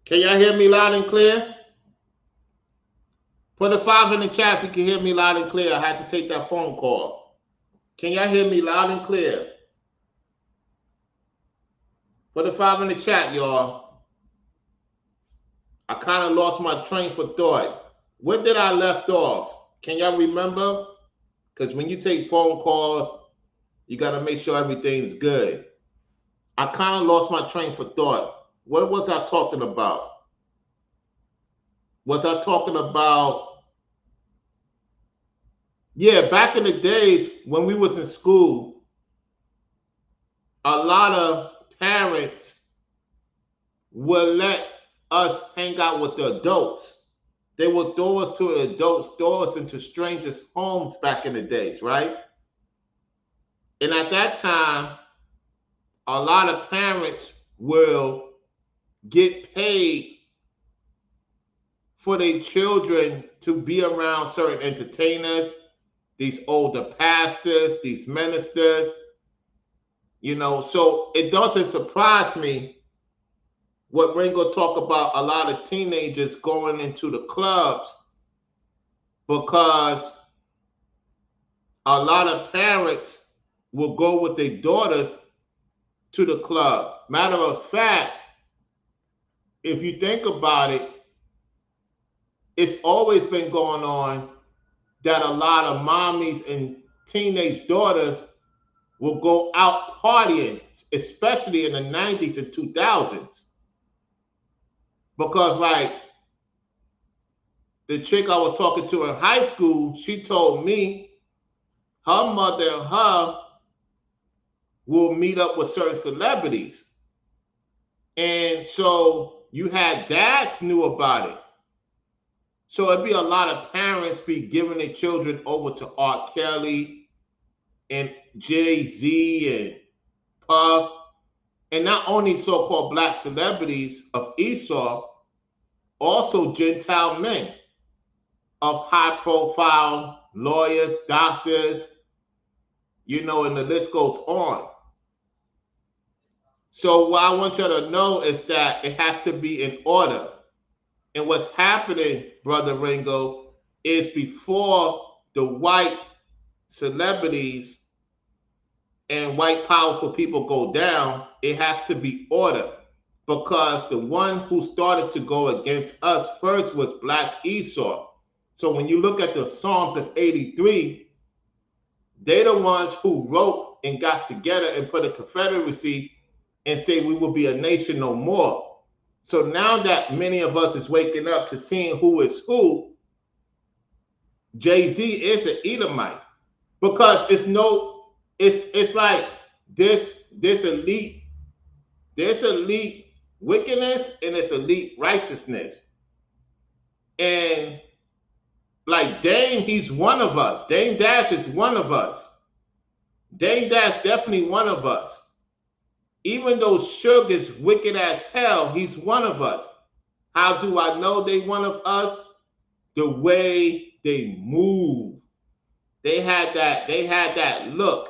Speaker 1: Can y'all hear me loud and clear? Put a 5 in the chat if you can hear me loud and clear. I had to take that phone call. Can y'all hear me loud and clear? Put a 5 in the chat, y'all. I kind of lost my train for thought. Where did I left off? Can y'all remember? Because when you take phone calls, you got to make sure everything's good. I kind of lost my train for thought. What was I talking about? Was I talking about? Yeah, back in the days when we was in school, a lot of parents would let us hang out with the adults. They would throw us to the adults, throw us into strangers' homes back in the days, right? And at that time, a lot of parents will get paid for their children to be around certain entertainers, these older pastors, these ministers, you know. So it doesn't surprise me what Ringo talk about a lot of teenagers going into the clubs, because a lot of parents will go with their daughters to the club. Matter of fact, if you think about it, it's always been going on that a lot of mommies and teenage daughters will go out partying, especially in the 90s and 2000s. Because, like, the chick I was talking to in high school, she told me her mother and her will meet up with certain celebrities. And so you had dads knew about it. So it'd be a lot of parents be giving their children over to R. Kelly and Jay-Z and Puff, and not only so-called black celebrities of Esau, also Gentile men of high profile, lawyers, doctors, you know, and the list goes on. So what I want you to know is that it has to be in order. And what's happening, Brother Ringo, is before the white celebrities and white powerful people go down, it has to be order. Because the one who started to go against us first was Black Esau. So when you look at the Psalms of 83, they're the ones who wrote and got together and put a confederacy and say we will be a nation no more. So now that many of us is waking up to seeing who is who, Jay-Z is an Edomite. Because it's like this elite wickedness and this elite righteousness. And like Dame, he's one of us. Dame Dash is one of us. Dame Dash definitely one of us. Even though Suge is wicked as hell, he's one of us. How do I know they one of us? The way they move. They had that look.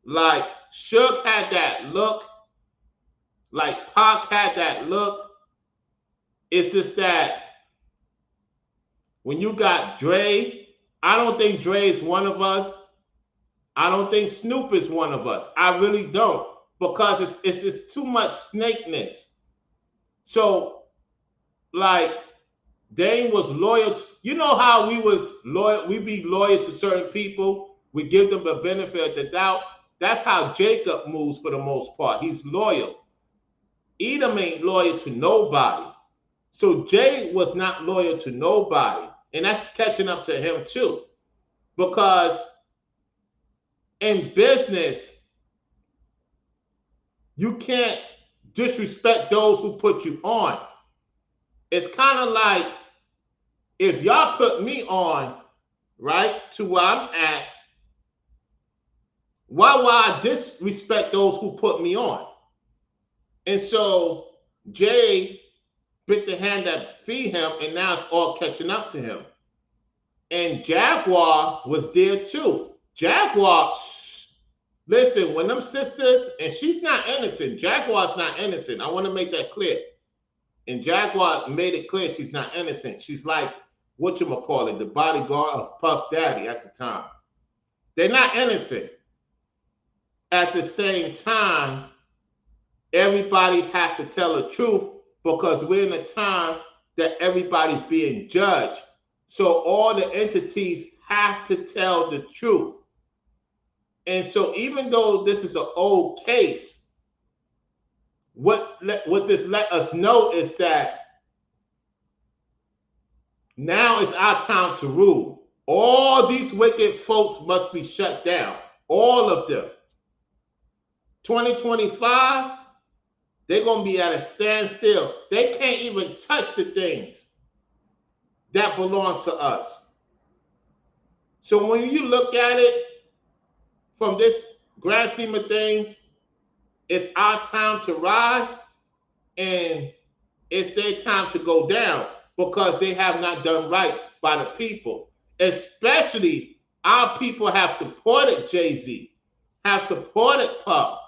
Speaker 1: Like Suge had that look. Like Pac had that look. It's just that when you got Dre, I don't think Dre is one of us. I don't think Snoop is one of us. I really don't. Because it's just too much snakeness. So, like, Dame was loyal. You know how we was loyal, we be loyal to certain people. We give them the benefit of the doubt. That's how Jacob moves for the most part. He's loyal. Edom ain't loyal to nobody. So Jay was not loyal to nobody. And that's catching up to him too. Because in business, you can't disrespect those who put you on. It's kind of like if y'all put me on, right, to where I'm at, why would I disrespect those who put me on? And so Jay bit the hand that feed him, and now it's all catching up to him. And Jaguar was there too. Jaguar, listen, when them sisters, and she's not innocent. Jaguar's not innocent. I want to make that clear. And Jaguar made it clear she's not innocent. She's like, whatchamacallit, the bodyguard of Puff Daddy at the time. They're not innocent. At the same time, everybody has to tell the truth because we're in a time that everybody's being judged. So all the entities have to tell the truth. And so even though this is an old case, what this let us know is that now it's our time to rule. All these wicked folks must be shut down. All of them. 2025, they're going to be at a standstill. They can't even touch the things that belong to us. So when you look at it from this grand scheme of things, it's our time to rise and it's their time to go down because they have not done right by the people, especially our people have supported Jay-Z, have supported Puff,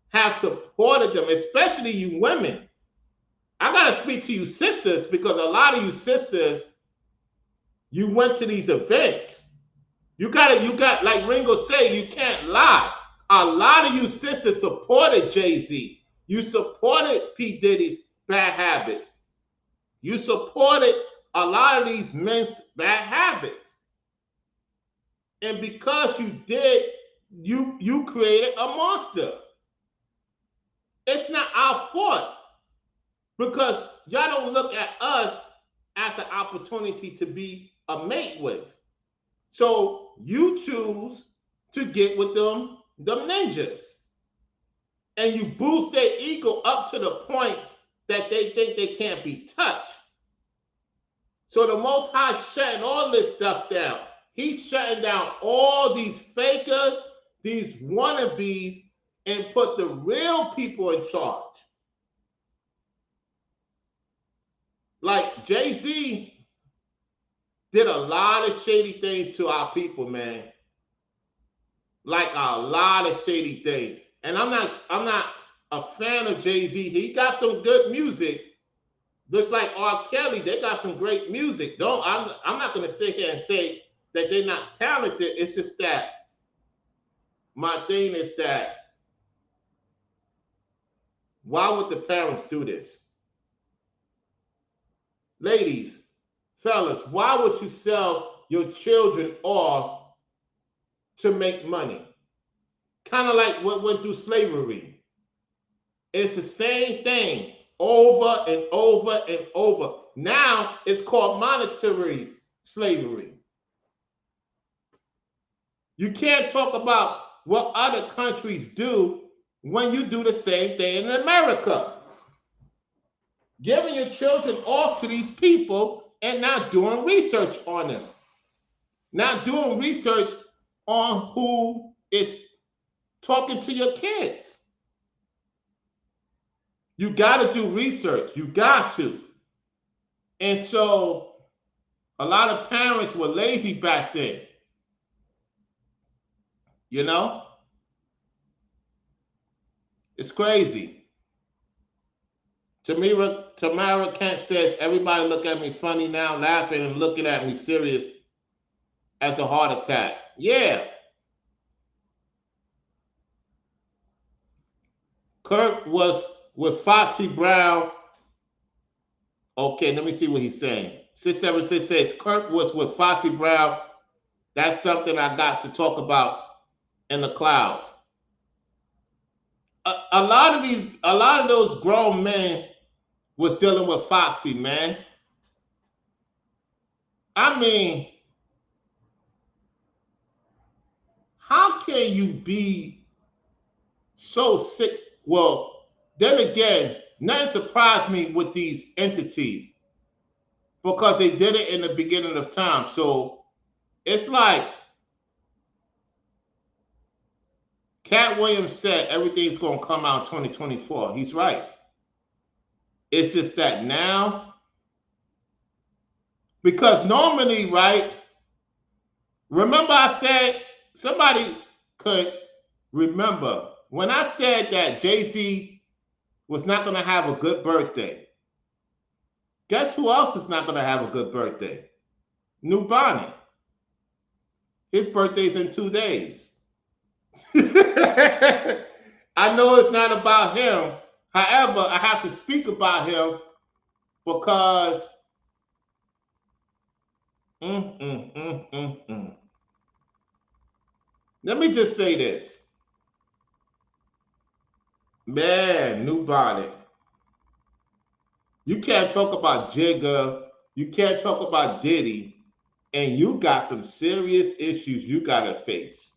Speaker 1: have supported them, especially you women. I gotta speak to you sisters because a lot of you sisters, you went to these events. You got like Ringo said, you can't lie. A lot of you sisters supported Jay-Z. You supported P. Diddy's bad habits. You supported a lot of these men's bad habits. And because you did, you created a monster. It's not our fault because y'all don't look at us as an opportunity to be a mate with. So you choose to get with them ninjas. And you boost their ego up to the point that they think they can't be touched. So the Most High shutting all this stuff down. He's shutting down all these fakers, these wannabes, and put the real people in charge. Like Jay-Z did a lot of shady things to our people, man. Like a lot of shady things. And I'm not a fan of Jay-Z. He got some good music. Just like R. Kelly, they got some great music. I'm not gonna sit here and say that they're not talented. It's just that my thing is that why would the parents do this? Ladies, fellas, why would you sell your children off to make money? Kind of like what went through slavery. It's the same thing over and over and over. Now it's called monetary slavery. You can't talk about what other countries do when you do the same thing in America. Giving your children off to these people and not doing research on them. Not doing research on who is talking to your kids. You got to do research. You got to. And so a lot of parents were lazy back then. You know? It's crazy. Tamara Kent says, everybody look at me funny now, laughing and looking at me serious as a heart attack. Yeah. Kurt was with Foxy Brown. Okay, let me see what he's saying. 676 says, Kurt was with Foxy Brown. That's something I got to talk about in the clouds. A lot of those grown men was dealing with Foxy, man. I mean, how can you be so sick? Well, then again, nothing surprised me with these entities because they did it in the beginning of time. So it's like Cat Williams said everything's going to come out in 2024. He's right. It's just that now, because normally, right, remember I said, somebody could remember when I said that Jay-Z was not going to have a good birthday. Guess who else is not going to have a good birthday? New Bonnet. His birthday's in 2 days. I know it's not about him. However, I have to speak about him because let me just say this. Man, New Bonnet. You can't talk about Jigga. You can't talk about Diddy. And you got some serious issues you got to face.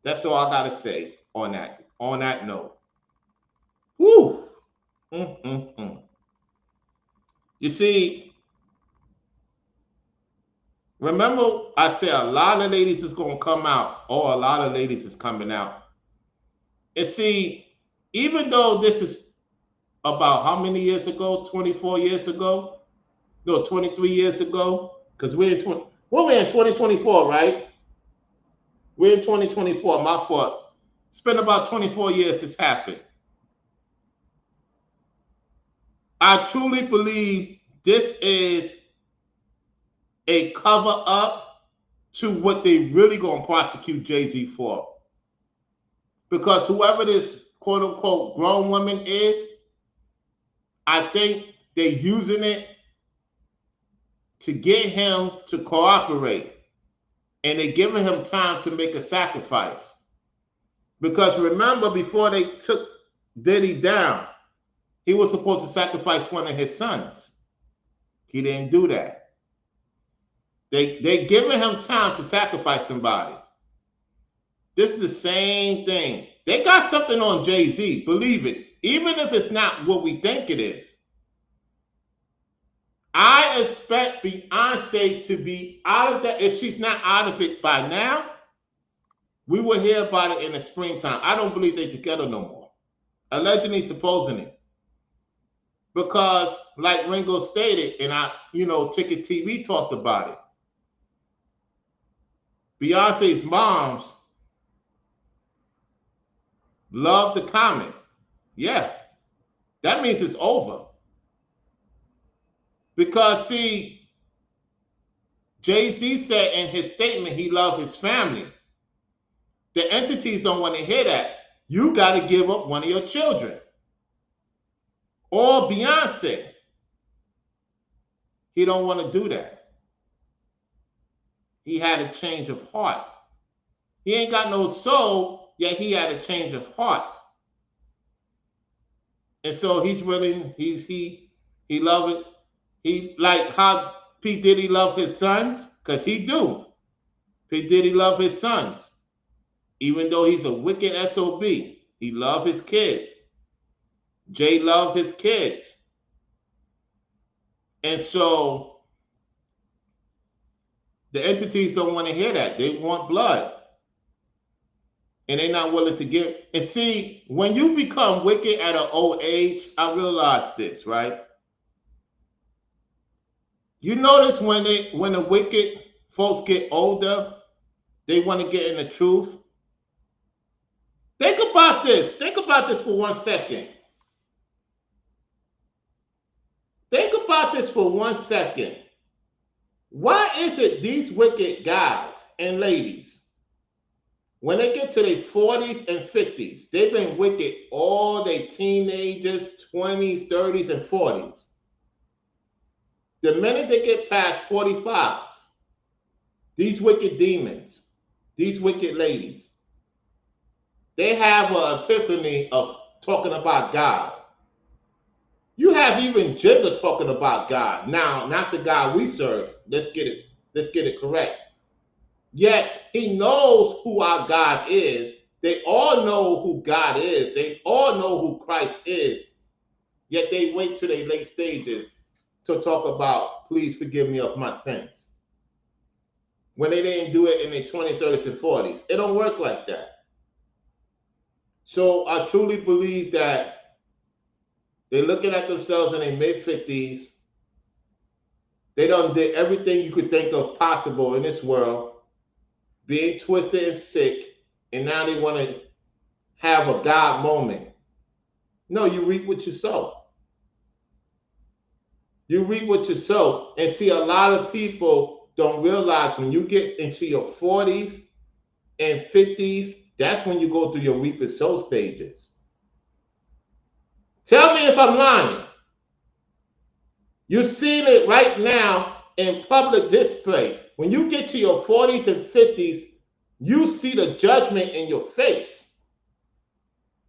Speaker 1: That's all I got to say on that note. Woo! You see, remember I said a lot of ladies is going to come out, or a lot of ladies is coming out. And see, even though this is about how many years ago? 24 years ago? No, 23 years ago? Because we're in 2024, right? We're in 2024, my fault. It's been about 24 years this happened. I truly believe this is a cover up to what they really gonna prosecute Jay-Z for. Because whoever this quote unquote grown woman is, I think they're using it to get him to cooperate. And they're giving him time to make a sacrifice. Because remember, before they took Diddy down, he was supposed to sacrifice one of his sons. He didn't do that. They giving him time to sacrifice somebody. This is the same thing. They got something on Jay-Z, believe it, even if it's not what we think it is. I expect Beyonce to be out of that. If she's not out of it by now, we will hear about it in the springtime. I don't believe they're together no more. Allegedly, supposedly. Because, like Ringo stated, and Ticket TV talked about it, Beyonce's moms love the comment. Yeah, that means it's over. Because, see, Jay-Z said in his statement he loved his family. The entities don't want to hear that. You got to give up one of your children. Or Beyonce. He don't want to do that. He had a change of heart. He ain't got no soul, yet he had a change of heart. And so he's willing, he love it. He like how P. Diddy love his sons, because he do. P. Diddy love his sons. Even though he's a wicked SOB, he love his kids. Jay love his kids. And so the entities don't want to hear that. They want blood. And they're not willing to give. And see, when you become wicked at an old age, I realized this, right? You notice when the wicked folks get older, they want to get in the truth. Think about this. Think about this for 1 second. Think about this for 1 second. Why is it these wicked guys and ladies, when they get to their 40s and 50s, they've been wicked all their teenagers, 20s, 30s, and 40s. The minute they get past 45, these wicked demons, these wicked ladies, they have an epiphany of talking about God. You have even Jigga talking about God. Now, not the God we serve. Let's get it correct. Yet he knows who our God is. They all know who God is. They all know who Christ is. Yet they wait till their late stages to talk about, please forgive me of my sins. When they didn't do it in their 20s, 30s, and 40s. It don't work like that. So I truly believe that they're looking at themselves in their mid-50s. They done did everything you could think of possible in this world, being twisted and sick, and now they want to have a God moment. No, you reap what you sow. You reap what you sow. And see, a lot of people don't realize when you get into your 40s and 50s, that's when you go through your reap and sow stages. Tell me if I'm lying. You're seeing it right now in public display. When you get to your 40s and 50s, you see the judgment in your face.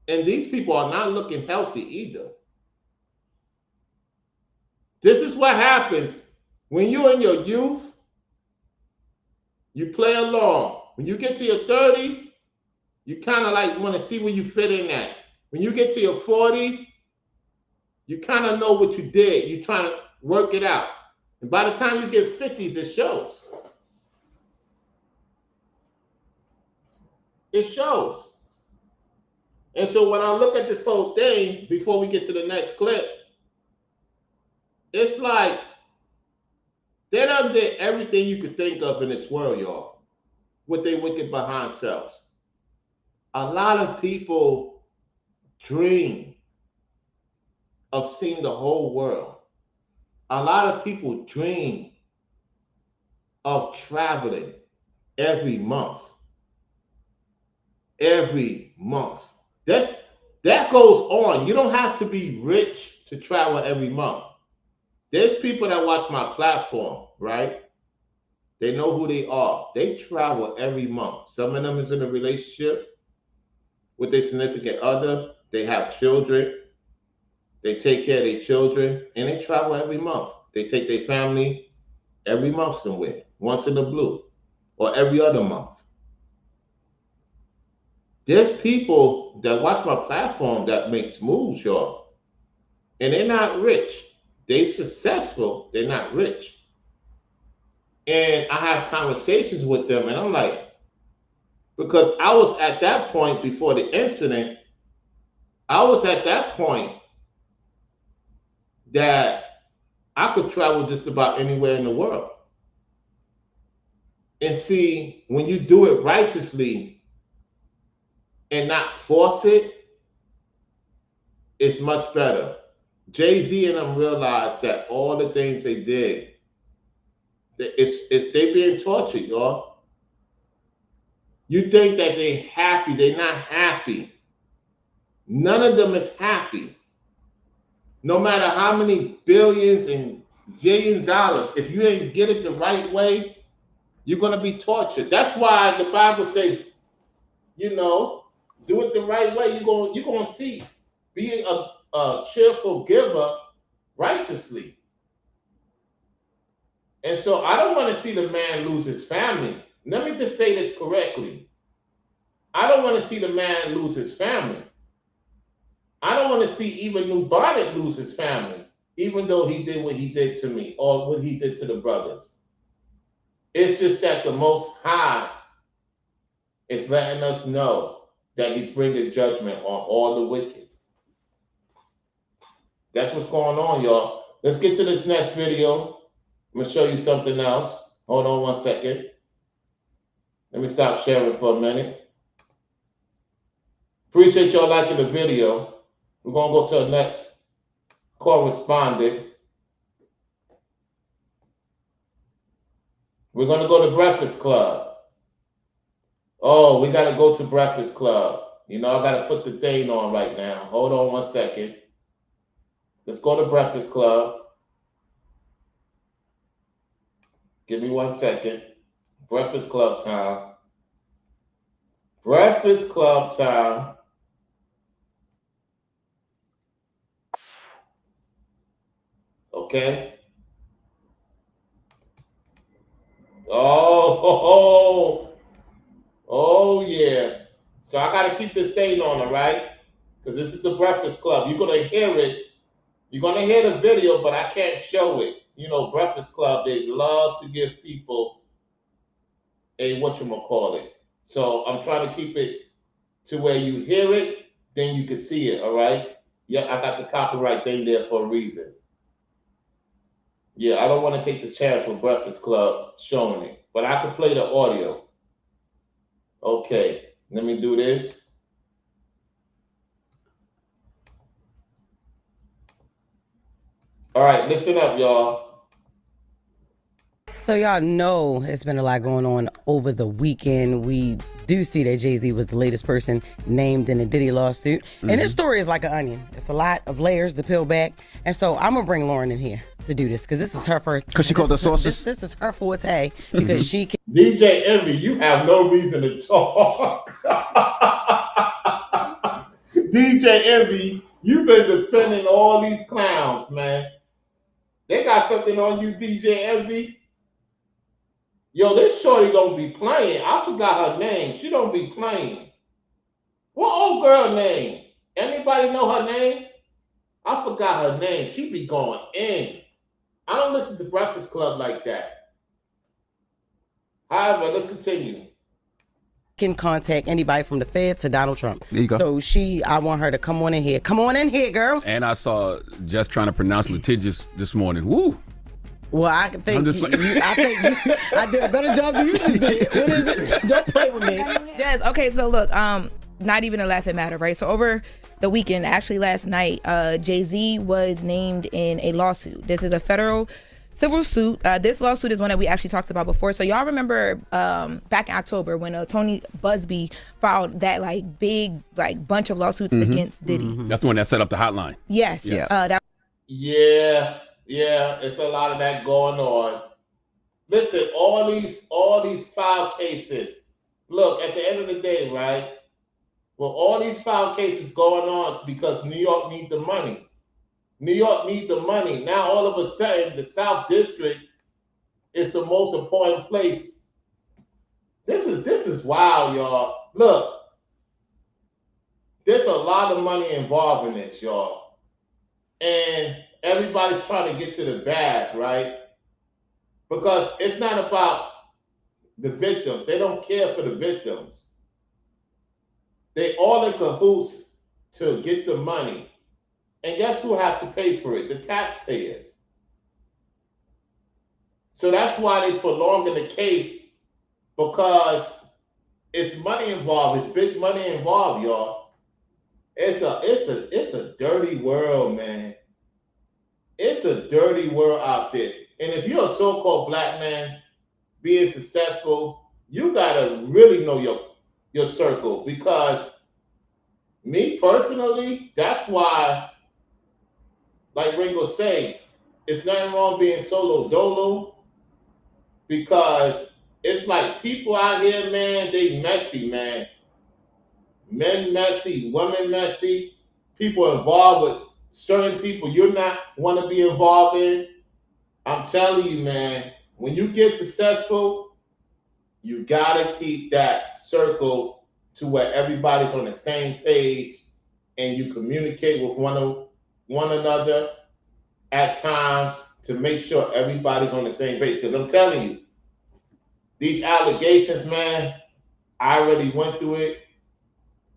Speaker 1: And these people are not looking healthy either. This is what happens when you're in your youth. You play along. When you get to your 30s, you kind of like want to see where you fit in at. When you get to your 40s, you kind of know what you did. You're trying to work it out. And by the time you get 50s, it shows. It shows. And so when I look at this whole thing, before we get to the next clip, it's like they done did everything you could think of in this world, y'all. with their wicked behind selves. A lot of people dream of seeing the whole world. A lot of people dream of traveling every month. Every month. That's, that goes on. You don't have to be rich to travel every month. There's people that watch my platform, right? They know who they are. They travel every month. Some of them is in a relationship with their significant other. They have children. They take care of their children, and they travel every month. They take their family every month somewhere, once in the blue, or every other month. There's people that watch my platform that makes moves, y'all, and they're not rich. They successful. They're not rich. And I have conversations with them, and I'm like, because I was at that point before the incident, I was at that point that I could travel just about anywhere in the world. And see, when you do it righteously and not force it, it's much better. Jay-Z and them realized that all the things they did, they being tortured, y'all. You think that they happy, they're not happy. None of them is happy. No matter how many billions and zillions dollars, if you ain't get it the right way, you're gonna be tortured. That's why the Bible says, you know, do it the right way. You're gonna see, be a cheerful giver righteously. And so I don't want to see the man lose his family. Let me just say this correctly. I don't want to see the man lose his family. I don't want to see even New Bonnet lose his family, even though he did what he did to me or what he did to the brothers. It's just that the Most High is letting us know that he's bringing judgment on all the wicked. That's what's going on, y'all. Let's get to this next video. I'm going to show you something else. Hold on one second. Let me stop sharing for a minute. Appreciate y'all liking the video. We're going to go to the next correspondent. We're going to go to Breakfast Club. Oh, we got to go to Breakfast Club. You know, I got to put the thing on right now. Hold on one second. Let's go to Breakfast Club. Give me 1 second. Breakfast Club time. Breakfast Club time. Okay. Oh, yeah. So I got to keep this thing on, all right? Because this is the Breakfast Club. You're going to hear it. You're going to hear the video, but I can't show it. You know, Breakfast Club, they love to give people a whatchamacallit. So I'm trying to keep it to where you hear it, then you can see it, all right? Yeah, I got the copyright thing there for a reason. Yeah, I don't want to take the chance with Breakfast Club showing it, but I can play the audio. Okay, let me do this. All right, listen up, y'all.
Speaker 4: So y'all know it's been a lot going on over the weekend. We do see that Jay-Z was the latest person named in the Diddy lawsuit. And this story is like an onion. It's a lot of layers to peel back. And so I'm going to bring Lauren in here to do this because this is her first.
Speaker 5: Because she called the sources?
Speaker 4: This is her forte because she can.
Speaker 1: DJ Envy, you have no reason to talk. DJ Envy, you've been defending all these clowns, man. They got something on you, DJ Envy. Yo, this shorty don't be playing. I forgot her name. She don't be playing. What old girl name? Anybody know her name? I forgot her name. She be going in. I don't listen to Breakfast Club like that. However, let's continue.
Speaker 4: Can contact anybody from the feds to Donald Trump.
Speaker 5: There you go.
Speaker 4: So I want her to come on in here. Come on in here, girl.
Speaker 6: And I saw just trying to pronounce litigious this morning. Woo!
Speaker 4: Well, I think I did a better job than you just did. What is it? Don't play with me.
Speaker 5: Jazz, okay, so look, not even a laughing matter, right? So over the weekend, actually last night, Jay-Z was named in a lawsuit. This is a federal civil suit. This lawsuit is one that we actually talked about before. So y'all remember back in October when Tony Busby filed that big bunch of lawsuits against Diddy.
Speaker 6: Mm-hmm. That's the one that set up the hotline.
Speaker 5: Yes.
Speaker 6: Yeah.
Speaker 1: Yeah, it's a lot of that going on. Listen, all these file cases. Look, at the end of the day, right? Well, all these file cases going on because New York needs the money. New York needs the money. Now, all of a sudden, the South District is the most important place. This is wild, y'all. Look, there's a lot of money involved in this, y'all. And everybody's trying to get to the bag, right? Because it's not about the victims. They don't care for the victims. They all in cahoots to get the money. And guess who have to pay for it? The taxpayers. So that's why they prolonging the case, because it's money involved. It's big money involved, y'all. It's a dirty world, man. It's a dirty world out there. And if you're a so-called black man being successful, you gotta really know your circle. Because me personally, that's why, like Ringo say, it's nothing wrong being solo dolo, because it's like people out here, man, they messy, man. Men messy, women messy, people involved with certain people you're not want to be involved in. I'm telling you, man, when you get successful, you gotta keep that circle to where everybody's on the same page and you communicate with one another at times to make sure everybody's on the same page. Because I'm telling you, these allegations, man, I already went through it,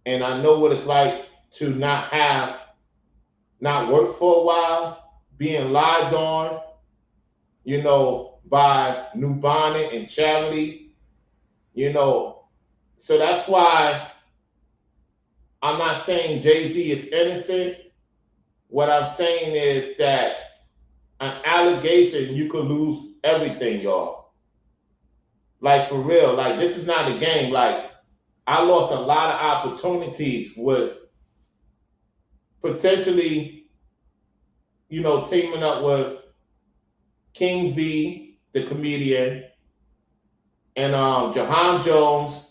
Speaker 1: and I know what it's like to not work for a while, being lied on, by New Bonnet and Charity, So that's why I'm not saying Jay-Z is innocent. What I'm saying is that an allegation, you could lose everything, y'all. Like, for real, like, this is not a game. Like, I lost a lot of opportunities with potentially, teaming up with King V, the comedian, and Jahan Jones,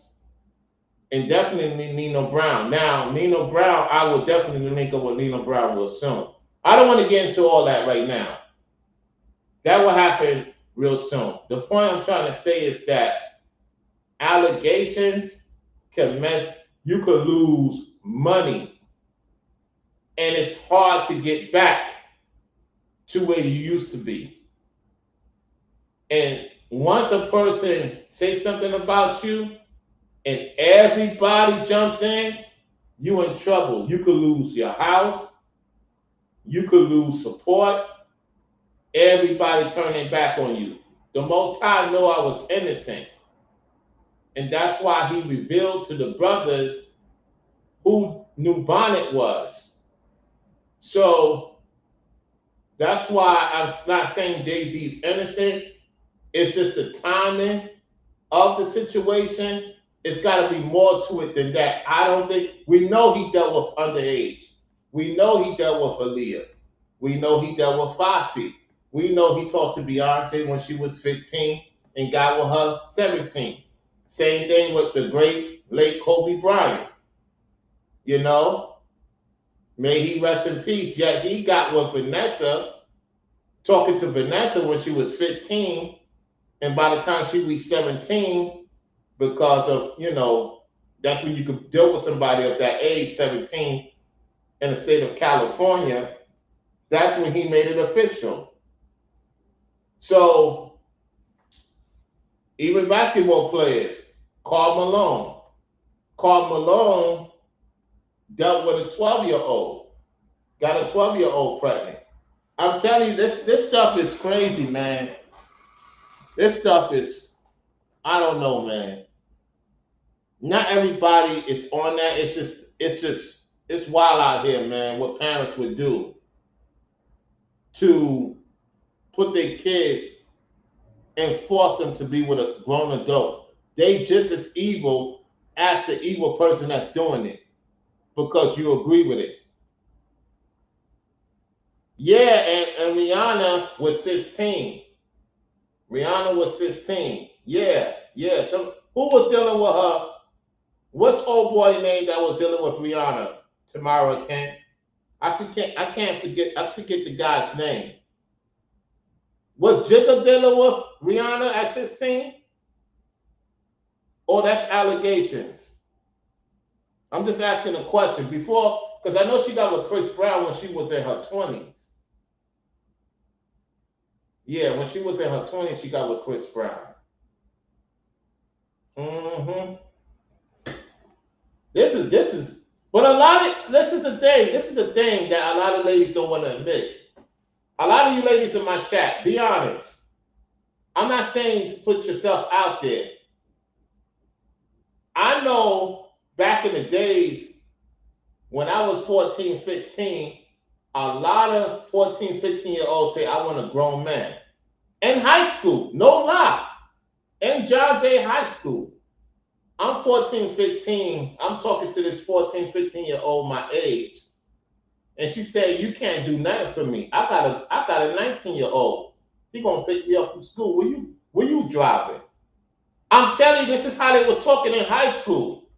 Speaker 1: and definitely Nino Brown. Now, Nino Brown, I will definitely link up with Nino Brown real soon. I don't want to get into all that right now. That will happen real soon. The point I'm trying to say is that allegations you could lose money, and it's hard to get back to where you used to be. And once a person says something about you and everybody jumps in, you in trouble. You could lose your house. You could lose support. Everybody turning back on you. The Most High know I was innocent. And that's why he revealed to the brothers who New Bonnet was. So that's why I'm not saying Jay-Z's innocent. It's just the timing of the situation. It's got to be more to it than that. I don't think, we know he dealt with underage. We know he dealt with Aaliyah. We know he dealt with Fosse. We know he talked to Beyonce when she was 15 and got with her 17. Same thing with the great late Kobe Bryant. May he rest in peace. Yet he got with Vanessa, talking to Vanessa when she was 15. And by the time she reached 17, because of, that's when you could deal with somebody of that age, 17, in the state of California, that's when he made it official. So even basketball players, Karl Malone dealt with a 12-year-old, got a 12-year-old pregnant. I'm telling you, this stuff is crazy, man. This stuff is, I don't know, man. Not everybody is on that. It's wild out here, man. What parents would do to put their kids and force them to be with a grown adult. They just as evil as the evil person that's doing it because you agree with it. Yeah, and Rihanna was 16. Rihanna was 16. Yeah, yeah. So who was dealing with her? What's old boy name that was dealing with Rihanna? Tamara Kent. I can't forget. I forget the guy's name. Was Jigga dealing with Rihanna at 16? Or that's allegations? I'm just asking a question before, because I know she got with Chris Brown when she was in her 20s. Yeah, when she was in her 20s, she got with Chris Brown. Hmm. This is, but a lot of this is the thing. This is the thing that a lot of ladies don't want to admit. A lot of you ladies in my chat, be honest. I'm not saying to put yourself out there. I know back in the days when I was 14, 15, a lot of 14, 15-year-olds say, I want a grown man. In high school, no lie. In John Jay High School. I'm 14, 15. I'm talking to this 14, 15-year-old my age. And she said, you can't do nothing for me. I got a 19-year-old. He gonna pick me up from school. Where you driving? I'm telling you, this is how they was talking in high school.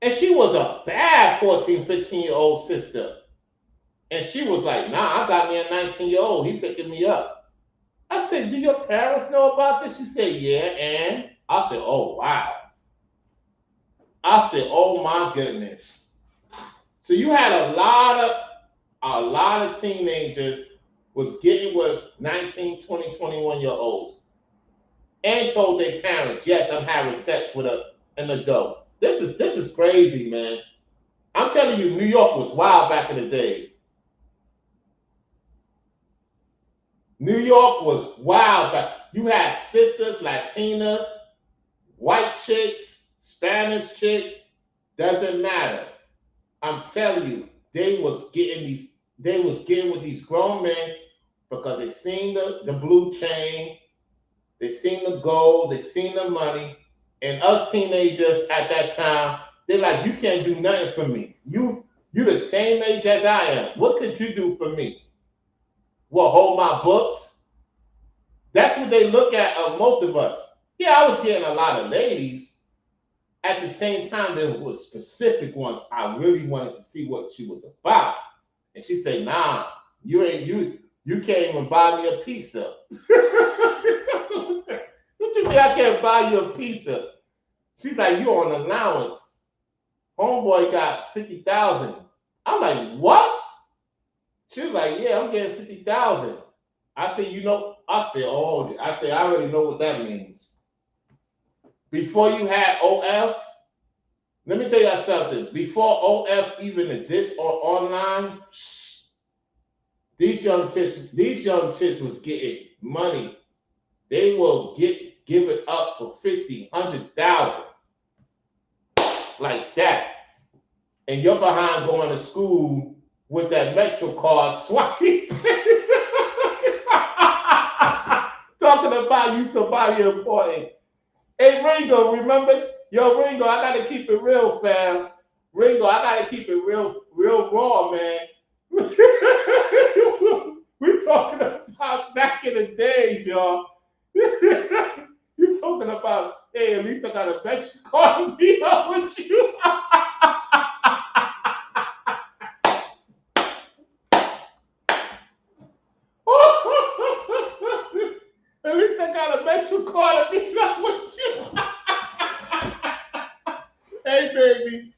Speaker 1: And she was a bad 14, 15-year-old sister. And she was like, nah, I got me a 19-year-old. He picking me up. I said, do your parents know about this? She said, yeah, and I said, oh wow. I said, oh my goodness. So you had a lot of teenagers was getting with 19, 20, 21 year olds and told their parents, yes, I'm having sex with an adult. This is crazy, man. I'm telling you, New York was wild back in the days. New York was wild back. You had sisters, Latinas, white chicks, Spanish chicks, doesn't matter. I'm telling you, they was getting with these grown men because they seen the blue chain, they seen the gold, they seen the money, and us teenagers at that time, they're like, you can't do nothing for me. You the same age as I am. What could you do for me? Well, hold my books. That's what they look at of most of us. Yeah, I was getting a lot of ladies. At the same time, there was specific ones I really wanted to see what she was about. And she said, nah, you can't even buy me a pizza. What you mean I can't buy you a pizza? She's like, you on allowance. Homeboy got 50,000. I'm like, what? She was like, yeah, I'm getting 50,000. I said, I already know what that means. Before you had OF, let me tell you something. Before OF even exists or online, these young chicks was getting money. They will give it up for 50, 100,000. Like that. And you're behind going to school with that Metro card swiping. Talking about you somebody important. Hey Ringo, remember? Yo, Ringo, I gotta keep it real, fam. Ringo, I gotta keep it real raw, man. We're talking about back in the days, y'all. You're talking about, hey, at least I got a Metro card to be up with you. At least I got a Metro card to be up with you. Hey, baby.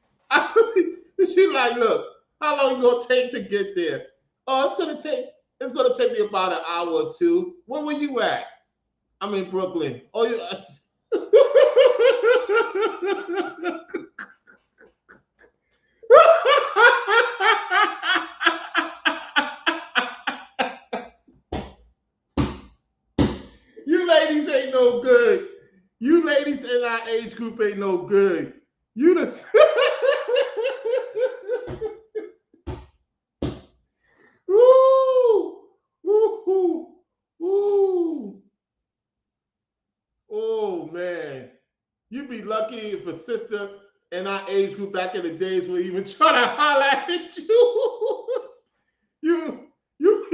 Speaker 1: She like, look, how long you gonna take to get there? Oh, it's gonna take me about an hour or two. Where were you at? I'm in Brooklyn. Oh, you. that age group ain't no good. You just woo, woo, woo. Oh man, you'd be lucky if a sister in our age group back in the days would even try to holler at you. you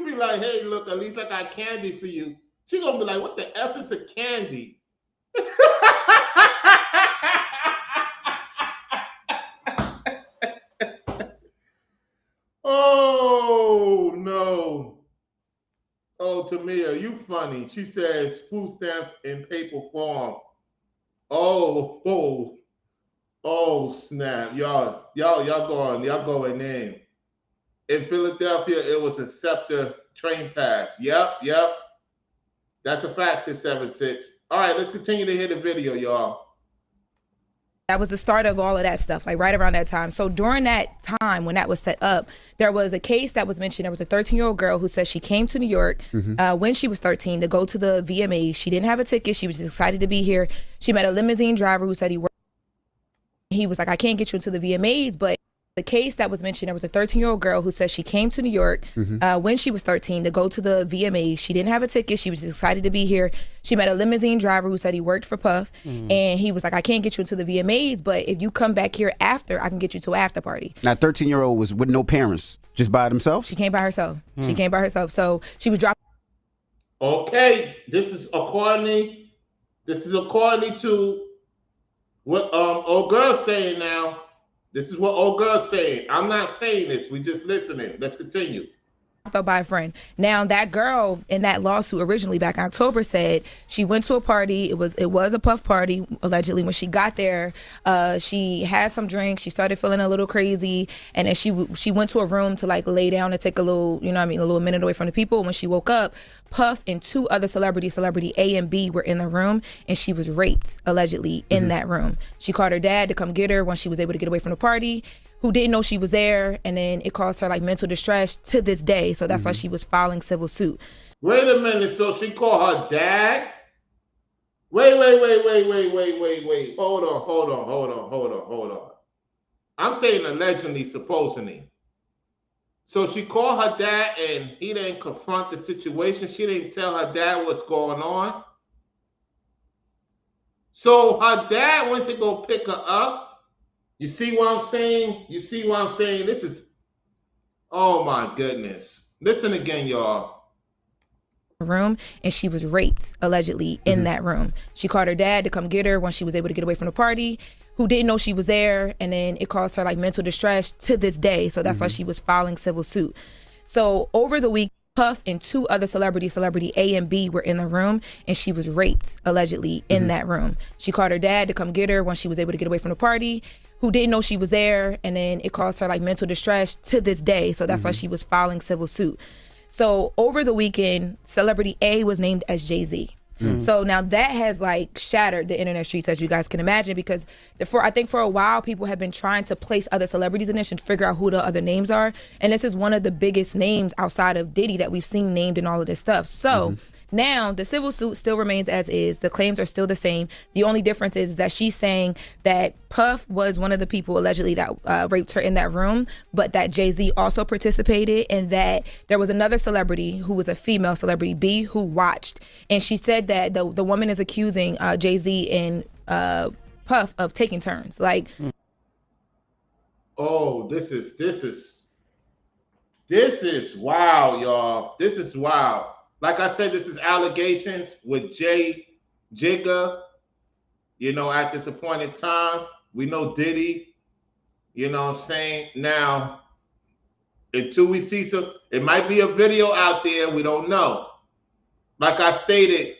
Speaker 1: be like, hey, look, at least I got candy for you. She gonna be like, what the F is a candy? Oh no. Oh, Tamia, you funny. She says food stamps in paper form. Oh, snap. Y'all going in. In Philadelphia, it was a Scepter train pass. Yep. That's a fact, 676. All right, let's continue to hear the video, y'all.
Speaker 5: That was the start of all of that stuff, like right around that time. So during that time when that was set up, there was a case that was mentioned. There was a 13-year-old girl who said she came to New York when she was 13 to go to the VMAs. She didn't have a ticket. She was just excited to be here. She met a limousine driver who said he worked. He was like, I can't get you into the VMAs, but the case that was mentioned, there was a 13-year-old girl who said she came to New York when she was 13 to go to the VMAs. She didn't have a ticket. She was just excited to be here. She met a limousine driver who said he worked for Puff. And he was like, I can't get you into the VMAs, but if you come back here after, I can get you to an after party.
Speaker 6: Now, 13-year-old was with no parents, just by themselves?
Speaker 5: She came by herself. She came by herself. So she was dropping.
Speaker 1: Okay, this is according to what old girl's saying now. This is what old girl's saying. I'm not saying this. We just listening. Let's continue.
Speaker 5: By a friend. Now that girl in that lawsuit originally back in October said she went to a party. It was a Puff party allegedly. When she got there, she had some drinks. She started feeling a little crazy, and then she went to a room to like lay down and take a little, a little minute away from the people. When she woke up, Puff and two other celebrity A and B were in the room, and she was raped allegedly in that room. She called her dad to come get her when she was able to get away from the party, who didn't know she was there, and then it caused her like mental distress to this day. So that's why she was filing civil suit.
Speaker 1: Wait a minute. So she called her dad? Wait. Hold on. I'm saying allegedly, supposedly. So she called her dad and he didn't confront the situation. She didn't tell her dad what's going on. So her dad went to go pick her up. You see what I'm saying? This is, oh my goodness. Listen again, y'all.
Speaker 5: Room, and she was raped allegedly in that room. She called her dad to come get her when she was able to get away from the party, who didn't know she was there, and then it caused her like mental distress to this day. So that's why she was filing civil suit. So over the week, Puff and two other celebrity A and B were in the room, and she was raped allegedly in that room. She called her dad to come get her when she was able to get away from the party, who didn't know she was there, and then it caused her like mental distress to this day. So that's why she was filing civil suit. So over the weekend, celebrity A was named as Jay-Z. So now that has like shattered the internet streets, as you guys can imagine, because I think for a while people have been trying to place other celebrities in this and figure out who the other names are. And this is one of the biggest names outside of Diddy that we've seen named in all of this stuff. So now the civil suit still remains as is. The claims are still the same. The only difference is that she's saying that Puff was one of the people allegedly that raped her in that room, but that Jay-Z also participated, and that there was another celebrity who was a female celebrity, B, who watched. And she said that the woman is accusing Jay-Z and Puff of taking turns. Like,
Speaker 1: oh, this is wow, y'all. This is wow. Like I said, this is allegations with Jay Jigga, at this appointed time. We know Diddy, what I'm saying? Now, until we see it might be a video out there, we don't know. Like I stated,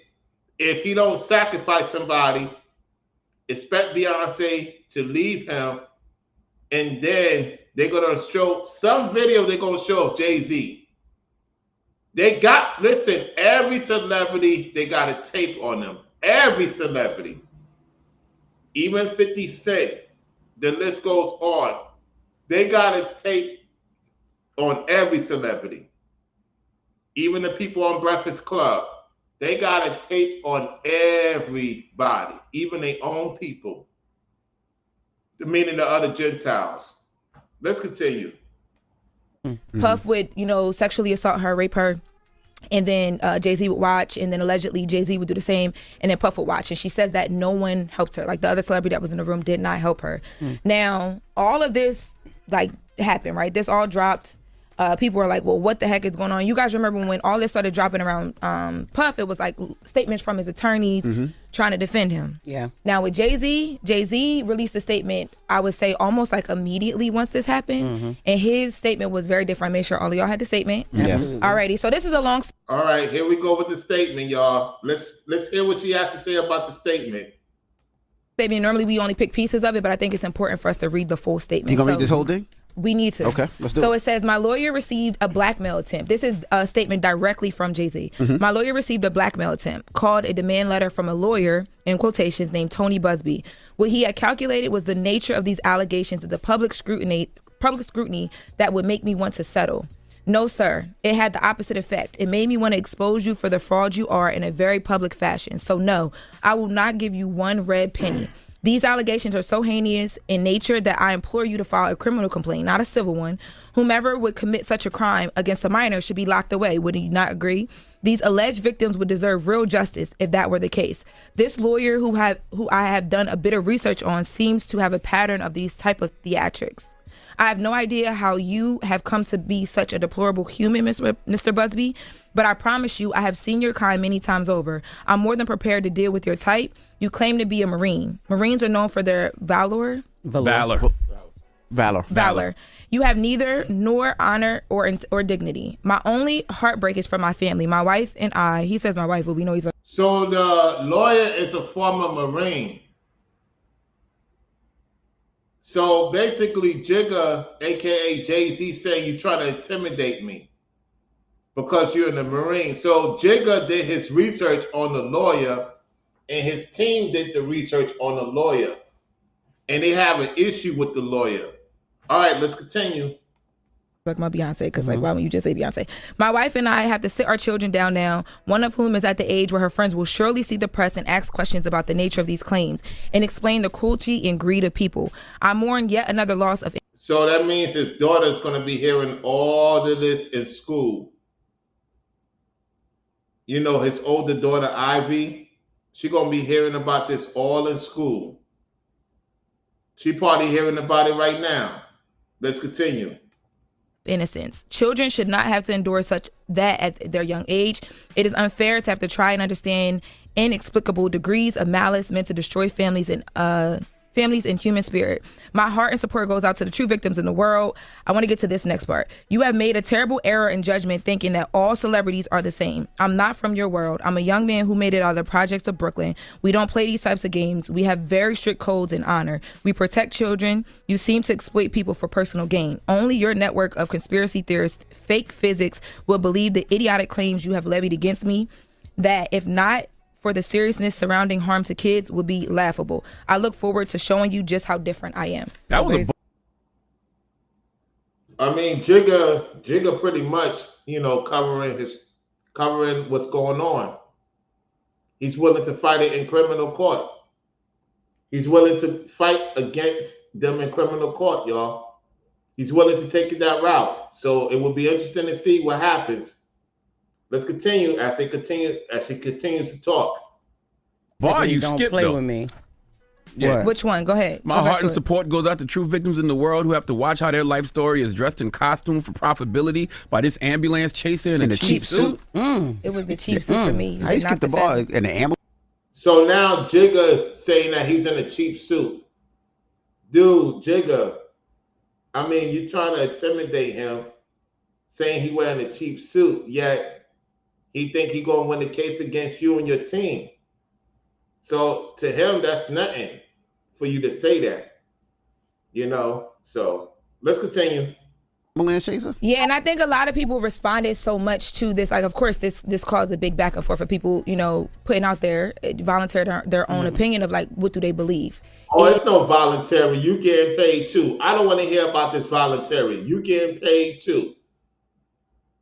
Speaker 1: if he don't sacrifice somebody, expect Beyonce to leave him, and then they're going to show some video they're going to show of Jay-Z. Every celebrity, they got a tape on them. Every celebrity. Even 50 Cent, the list goes on. They got a tape on every celebrity. Even the people on Breakfast Club. They got a tape on everybody, even their own people, meaning the other Gentiles. Let's continue.
Speaker 5: Puff would, sexually assault her, rape her. And then Jay-Z would watch, and then allegedly Jay-Z would do the same, and then Puff would watch. And she says that no one helped her. Like, the other celebrity that was in the room did not help her. Now, all of this, happened, right? This all dropped. People were like, well, what the heck is going on? You guys remember when all this started dropping around Puff, it was like statements from his attorneys trying to defend him.
Speaker 4: Yeah.
Speaker 5: Now with Jay-Z released a statement, I would say almost like immediately once this happened. And his statement was very different. I made sure all of y'all had the statement.
Speaker 6: Yes.
Speaker 5: Alrighty, so this is a long
Speaker 1: All right, here we go with the statement, y'all. Let's hear what she has to say about the statement.
Speaker 5: statement. Normally we only pick pieces of it, but I think it's important for us to read the full statement.
Speaker 6: You gonna read this whole thing?
Speaker 5: We need to.
Speaker 6: Okay, let's do it.
Speaker 5: So it says, my lawyer received a blackmail attempt. This is a statement directly from Jay-Z. My lawyer received a blackmail attempt, called a demand letter from a lawyer, in quotations, named Tony Busby. What he had calculated was the nature of these allegations of the public scrutiny that would make me want to settle. No, sir. It had the opposite effect. It made me want to expose you for the fraud you are in a very public fashion. So no, I will not give you one red penny. These allegations are so heinous in nature that I implore you to file a criminal complaint, not a civil one. Whomever would commit such a crime against a minor should be locked away. Would you not agree? These alleged victims would deserve real justice if that were the case. This lawyer who I have done a bit of research on seems to have a pattern of these type of theatrics. I have no idea how you have come to be such a deplorable human, Mr. Busby, but I promise you I have seen your kind many times over. I'm more than prepared to deal with your type. You claim to be a Marine. Marines are known for their valor. You have neither nor honor or dignity. My only heartbreak is for my family, my wife and I. He says my wife, but we know he's a...
Speaker 1: So the lawyer is a former Marine. So basically, Jigga, aka Jay-Z, saying you're trying to intimidate me because you're in the Marine. So Jigga did his research on the lawyer, and his team did the research on the lawyer, and they have an issue with the lawyer. All right, let's continue.
Speaker 5: Like my Beyonce, because like, why wouldn't you just say Beyonce? My wife and I have to sit our children down now, one of whom is at the age where her friends will surely see the press and ask questions about the nature of these claims and explain the cruelty and greed of people. I mourn yet another loss of...
Speaker 1: So that means his daughter's going to be hearing all of this in school. You know, his older daughter, Ivy, she's going to be hearing about this all in school. She probably hearing about it right now. Let's continue.
Speaker 5: Innocence. Children should not have to endure such that at their young age. It is unfair to have to try and understand inexplicable degrees of malice meant to destroy families and human spirit. My heart and support goes out to the true victims in the world. I want to get to this next part. You have made a terrible error in judgment thinking that all celebrities are the same. I'm not from your world. I'm a young man who made it out of the projects of Brooklyn. We don't play these types of games. We have very strict codes and honor. We protect children. You seem to exploit people for personal gain. Only your network of conspiracy theorists, fake physics, will believe the idiotic claims you have levied against me, that if not for the seriousness surrounding harm to kids, would be laughable. I look forward to showing you just how different I am.
Speaker 7: That was
Speaker 1: I mean, Jigga pretty much, you know, covering what's going on. He's willing to fight it in criminal court. He's willing to fight against them in criminal court, y'all. He's willing to take it that route. So it will be interesting to see what happens. Let's continue as she continues to talk.
Speaker 7: Bar you
Speaker 4: don't
Speaker 7: skipped
Speaker 4: play
Speaker 7: though.
Speaker 4: with me.
Speaker 7: Yeah.
Speaker 4: What?
Speaker 5: Which one? Go ahead.
Speaker 7: My
Speaker 5: Go back
Speaker 7: heart
Speaker 5: to
Speaker 7: and
Speaker 5: it.
Speaker 7: support goes out to true victims in the world who have to watch how their life story is dressed in costume for profitability by this ambulance chaser in a cheap suit.
Speaker 5: It was the cheap suit for me. He
Speaker 6: How you
Speaker 5: said
Speaker 6: skip
Speaker 5: not
Speaker 6: the bar
Speaker 5: fabric.
Speaker 6: in the ambulance?
Speaker 1: So now Jigga is saying that he's in a cheap suit. Dude, Jigga, I mean, you're trying to intimidate him, saying he wearing a cheap suit, yet he think he gonna win the case against you and your team. So to him, that's nothing for you to say that, you know. So let's continue.
Speaker 6: Ambulance chaser?
Speaker 5: Yeah, and I think a lot of people responded so much to this. Like, of course, this caused a big back and forth for people, you know, putting out their their own opinion of like, what do they believe?
Speaker 1: Oh, it's no voluntary. You getting paid too. I don't want to hear about this voluntary. You getting paid too.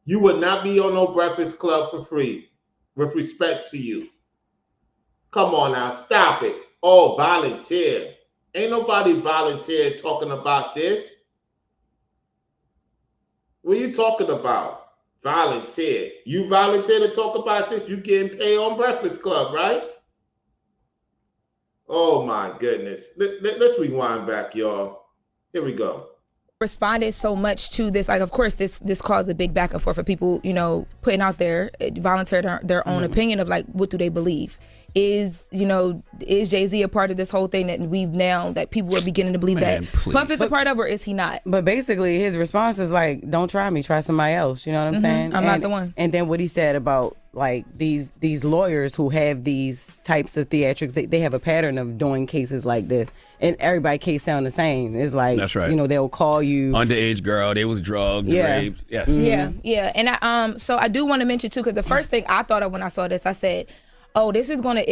Speaker 1: You would not be on no Breakfast Club for free. with respect to you. Come on now, stop it. Oh, volunteer. Ain't nobody volunteer talking about this. What are you talking about? Volunteer. You volunteer to talk about this? You getting paid on Breakfast Club, right? Oh my goodness. Let's rewind back, y'all. Here we go.
Speaker 5: Responded so much to this, like, of course this caused a big back and forth for people, you know, putting out their their own opinion of like, what do they believe? Is Jay-Z a part of this whole thing that we've now, that people are beginning to believe that Puff is a part of, or is he not?
Speaker 4: But basically his response is like, don't try me, try somebody else. You know what I'm saying?
Speaker 5: I'm not the one.
Speaker 4: And then what he said about like these lawyers who have these types of theatrics, they have a pattern of doing cases like this, and everybody case sound the same. It's like,
Speaker 7: that's right.
Speaker 4: They'll call you
Speaker 7: underage girl, they was drugged, raped. Yes.
Speaker 5: Yeah. And so I do want to mention too, because the first thing I thought of when I saw this, I said, oh, this is going to,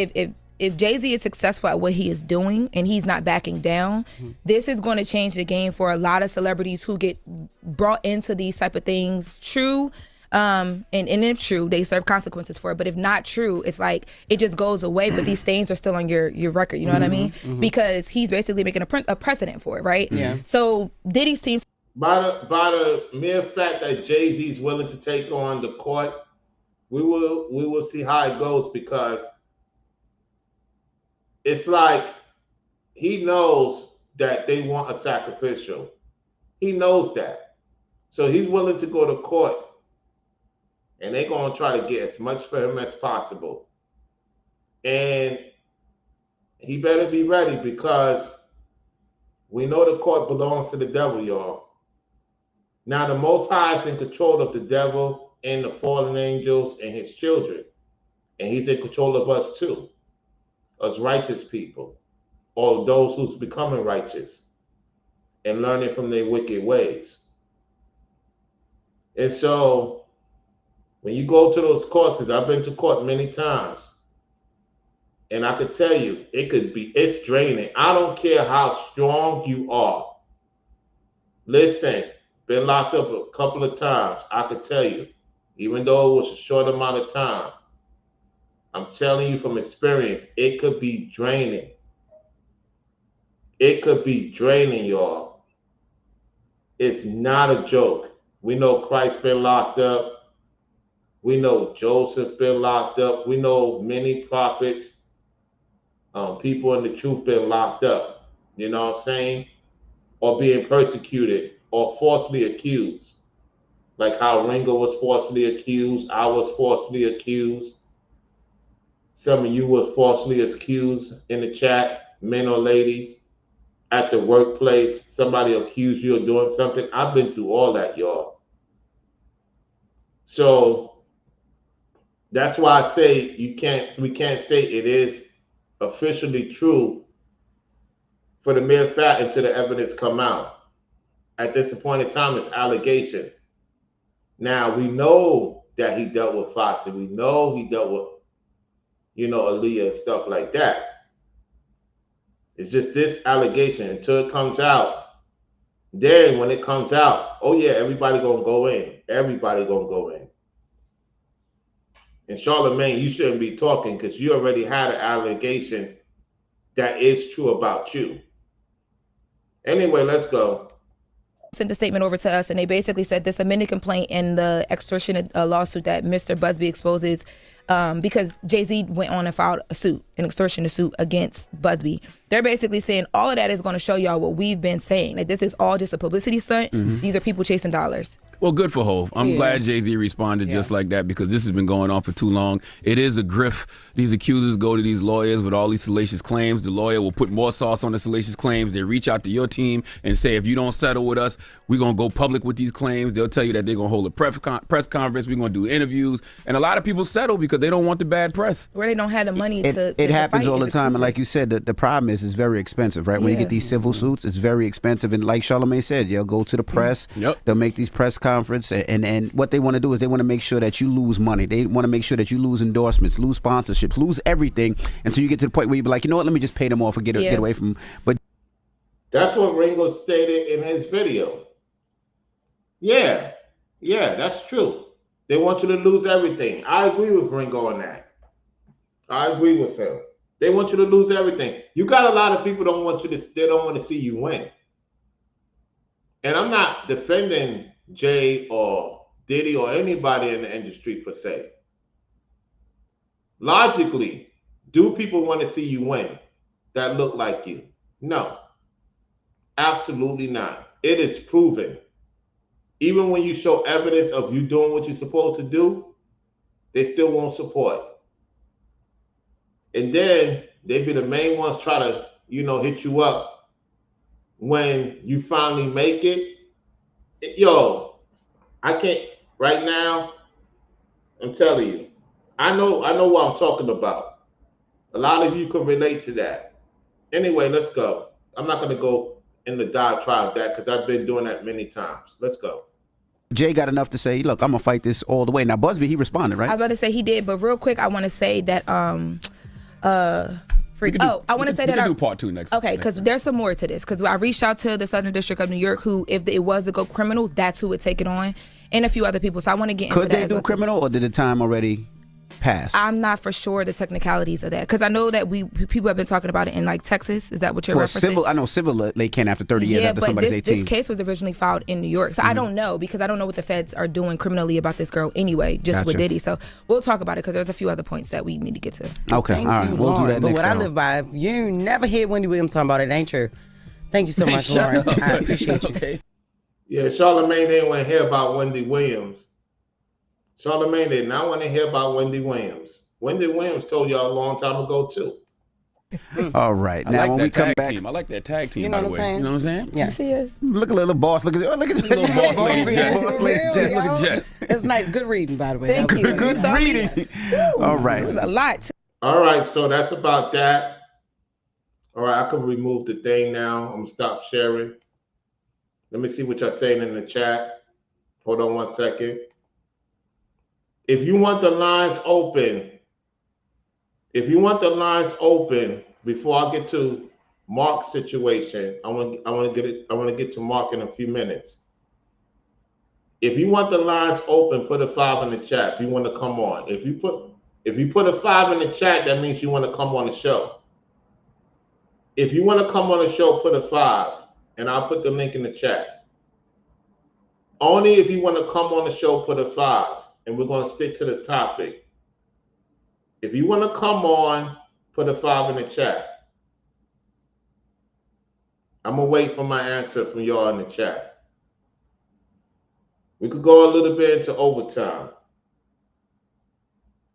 Speaker 5: if Jay-Z is successful at what he is doing and he's not backing down, this is going to change the game for a lot of celebrities who get brought into these type of things. True. And if true, they serve consequences for it. But if not true, it's like it just goes away. But these stains are still on your record. You know what I mean? Because he's basically making a precedent for it, right?
Speaker 4: Yeah.
Speaker 5: So Diddy seems
Speaker 1: by the mere fact that Jay-Z is willing to take on the court, we will see how it goes, because it's like he knows that they want a sacrificial. He knows that. So he's willing to go to court, and they're going to try to get as much for him as possible. And he better be ready, because we know the court belongs to the devil, y'all. Now, the Most High is in control of the devil and the fallen angels and his children. And he's in control of us too, us righteous people, or those who's becoming righteous and learning from their wicked ways. And so when you go to those courts, because I've been to court many times, and I could tell you, it's draining. I don't care how strong you are. Listen, been locked up a couple of times. I could tell you, even though it was a short amount of time, I'm telling you from experience, it could be draining. It could be draining, y'all. It's not a joke. We know Christ been locked up. We know Joseph been locked up. We know many prophets, people in the truth been locked up. You know what I'm saying? Or being persecuted or falsely accused. Like how Ringo was falsely accused. I was falsely accused. Some of you were falsely accused in the chat, men or ladies, at the workplace. Somebody accused you of doing something. I've been through all that, y'all. So that's why I say we can't say it is officially true for the mere fact until the evidence come out. At this point in time, it's allegations. Now, we know that he dealt with Foxy. We know he dealt with, Aaliyah and stuff like that. It's just this allegation until it comes out. Then when it comes out, oh yeah, everybody gonna go in. Everybody gonna go in. And Charlamagne, you shouldn't be talking because you already had an allegation that is true about you. Anyway, let's go.
Speaker 5: Sent a statement over to us, and they basically said this amended complaint in the extortion lawsuit that Mr. Busby exposes, because Jay-Z went on and filed an extortion suit against Busby. They're basically saying all of that is going to show y'all what we've been saying, that this is all just a publicity stunt. These are people chasing dollars.
Speaker 7: Well, good for Hov. I'm glad Jay-Z responded just like that, because this has been going on for too long. It is a grift. These accusers go to these lawyers with all these salacious claims. The lawyer will put more sauce on the salacious claims. They reach out to your team and say, if you don't settle with us, we're going to go public with these claims. They'll tell you that they're going to hold a press conference. We're going to do interviews. And a lot of people settle because they don't want the bad press.
Speaker 5: Where they don't have the money
Speaker 6: It happens
Speaker 5: fight.
Speaker 6: all the time. And like you said, the problem is it's very expensive, right? When you get these civil suits, it's very expensive. And like Charlamagne said, you'll go to the press. They'll make these press conferences. And what they want to do is they want to make sure that you lose money. They want to make sure that you lose endorsements, lose sponsorships, lose everything until you get to the point where you be like, you know what, let me just pay them off and get away from them. But
Speaker 1: that's what Ringo stated in his video. Yeah, that's true. They want you to lose everything. I agree with Ringo on that. I agree with him. They want you to lose everything. You got a lot of people they don't want to see you win. And I'm not defending Jay or Diddy or anybody in the industry per se. Logically, do people want to see you win that look like you? No, absolutely not. It is proven. Even when you show evidence of you doing what you're supposed to do, they still won't support. And then they be the main ones try to, hit you up when you finally make it. Yo, I can't right now. I'm telling you, I know what I'm talking about. A lot of you can relate to that. Anyway, let's go. I'm not gonna go in the diatribe of that because I've been doing that many times. Let's go.
Speaker 6: Jay got enough to say, look, I'm gonna fight this all the way. Now Busby, he responded, right?
Speaker 5: I was about to say he did, but real quick, I want to say that I want to say that
Speaker 7: we can do part 2 next.
Speaker 5: Okay, because there's some more to this. Because I reached out to the Southern District of New York, who, if it was to go criminal, that's who would take it on, and a few other people. So I want to get into that.
Speaker 6: Could they do criminal, or did the time already pass?
Speaker 5: I'm not for sure the technicalities of that, because I know that people have been talking about it in like Texas. Is that what you're referencing?
Speaker 6: I know civil they can after 30 years after somebody's 18.
Speaker 5: This case was originally filed in New York, so I don't know, because I don't know what the feds are doing criminally about this girl anyway, just with Diddy. So we'll talk about it, because there's a few other points that we need to get to.
Speaker 6: Okay, all right, we'll do that
Speaker 4: but
Speaker 6: next
Speaker 4: what
Speaker 6: time.
Speaker 4: I live by, if you never hear Wendy Williams talking about it, ain't true. Thank you so much, Lauren. I appreciate you.
Speaker 7: Okay.
Speaker 1: Yeah, Charlamagne didn't want to hear about Wendy Williams. Charlamagne did not want to hear about Wendy Williams. Wendy Williams told y'all a long time ago too.
Speaker 6: All right,
Speaker 7: I
Speaker 6: now
Speaker 7: like
Speaker 6: when
Speaker 7: that
Speaker 6: we come
Speaker 7: tag
Speaker 6: back,
Speaker 7: team. I like that tag team,
Speaker 4: You know
Speaker 7: by the
Speaker 4: what
Speaker 7: way.
Speaker 4: I'm
Speaker 7: You know what I'm saying?
Speaker 4: Yes.
Speaker 6: look at little boss. Look at
Speaker 7: Little boss lady Jess.
Speaker 6: Boss lady Jess.
Speaker 7: Look at Jess.
Speaker 4: It's nice. Good reading, by the way.
Speaker 5: Thank you.
Speaker 6: Good reading. All right.
Speaker 5: It was a lot.
Speaker 1: All right, so that's about that. All right, I can remove the thing now. I'm gonna stop sharing. Let me see what y'all saying in the chat. Hold on 1 second. If you want the lines open, before I get to Marc's situation, I want to get to Marc in a few minutes. If you want the lines open, put a 5 in the chat. If you want to come on, if you put a 5 in the chat, that means you want to come on the show. If you want to come on the show, put a 5, and I'll put the link in the chat. Only if you want to come on the show, put a 5, and we're going to stick to the topic. If you want to come on, put a 5 in the chat. I'm going to wait for my answer from y'all in the chat. We could go a little bit into overtime.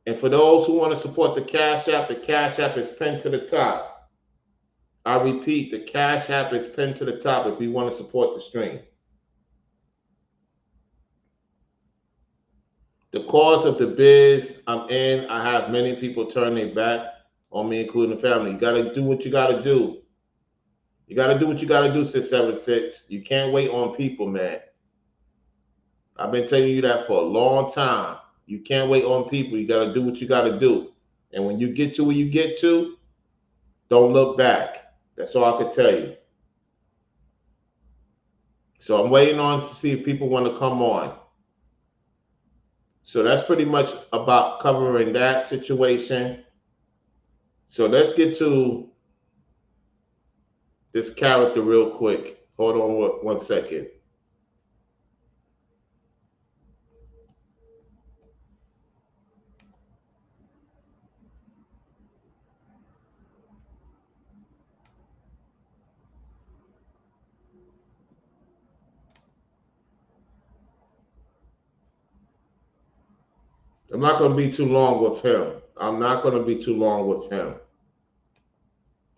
Speaker 1: And for those who want to support the Cash App is pinned to the top. I repeat, the Cash App is pinned to the top if you want to support the stream. The cause of the biz I'm in, I have many people turn their back on me, including the family. You got to do what you got to do. You got to do what you got to do, 676. You can't wait on people, man. I've been telling you that for a long time. You can't wait on people. You got to do what you got to do. And when you get to where you get to, don't look back. That's all I can tell you. So I'm waiting on to see if people want to come on. So that's pretty much about covering that situation. So let's get to this character real quick. Hold on 1 second. I'm not going to be too long with him.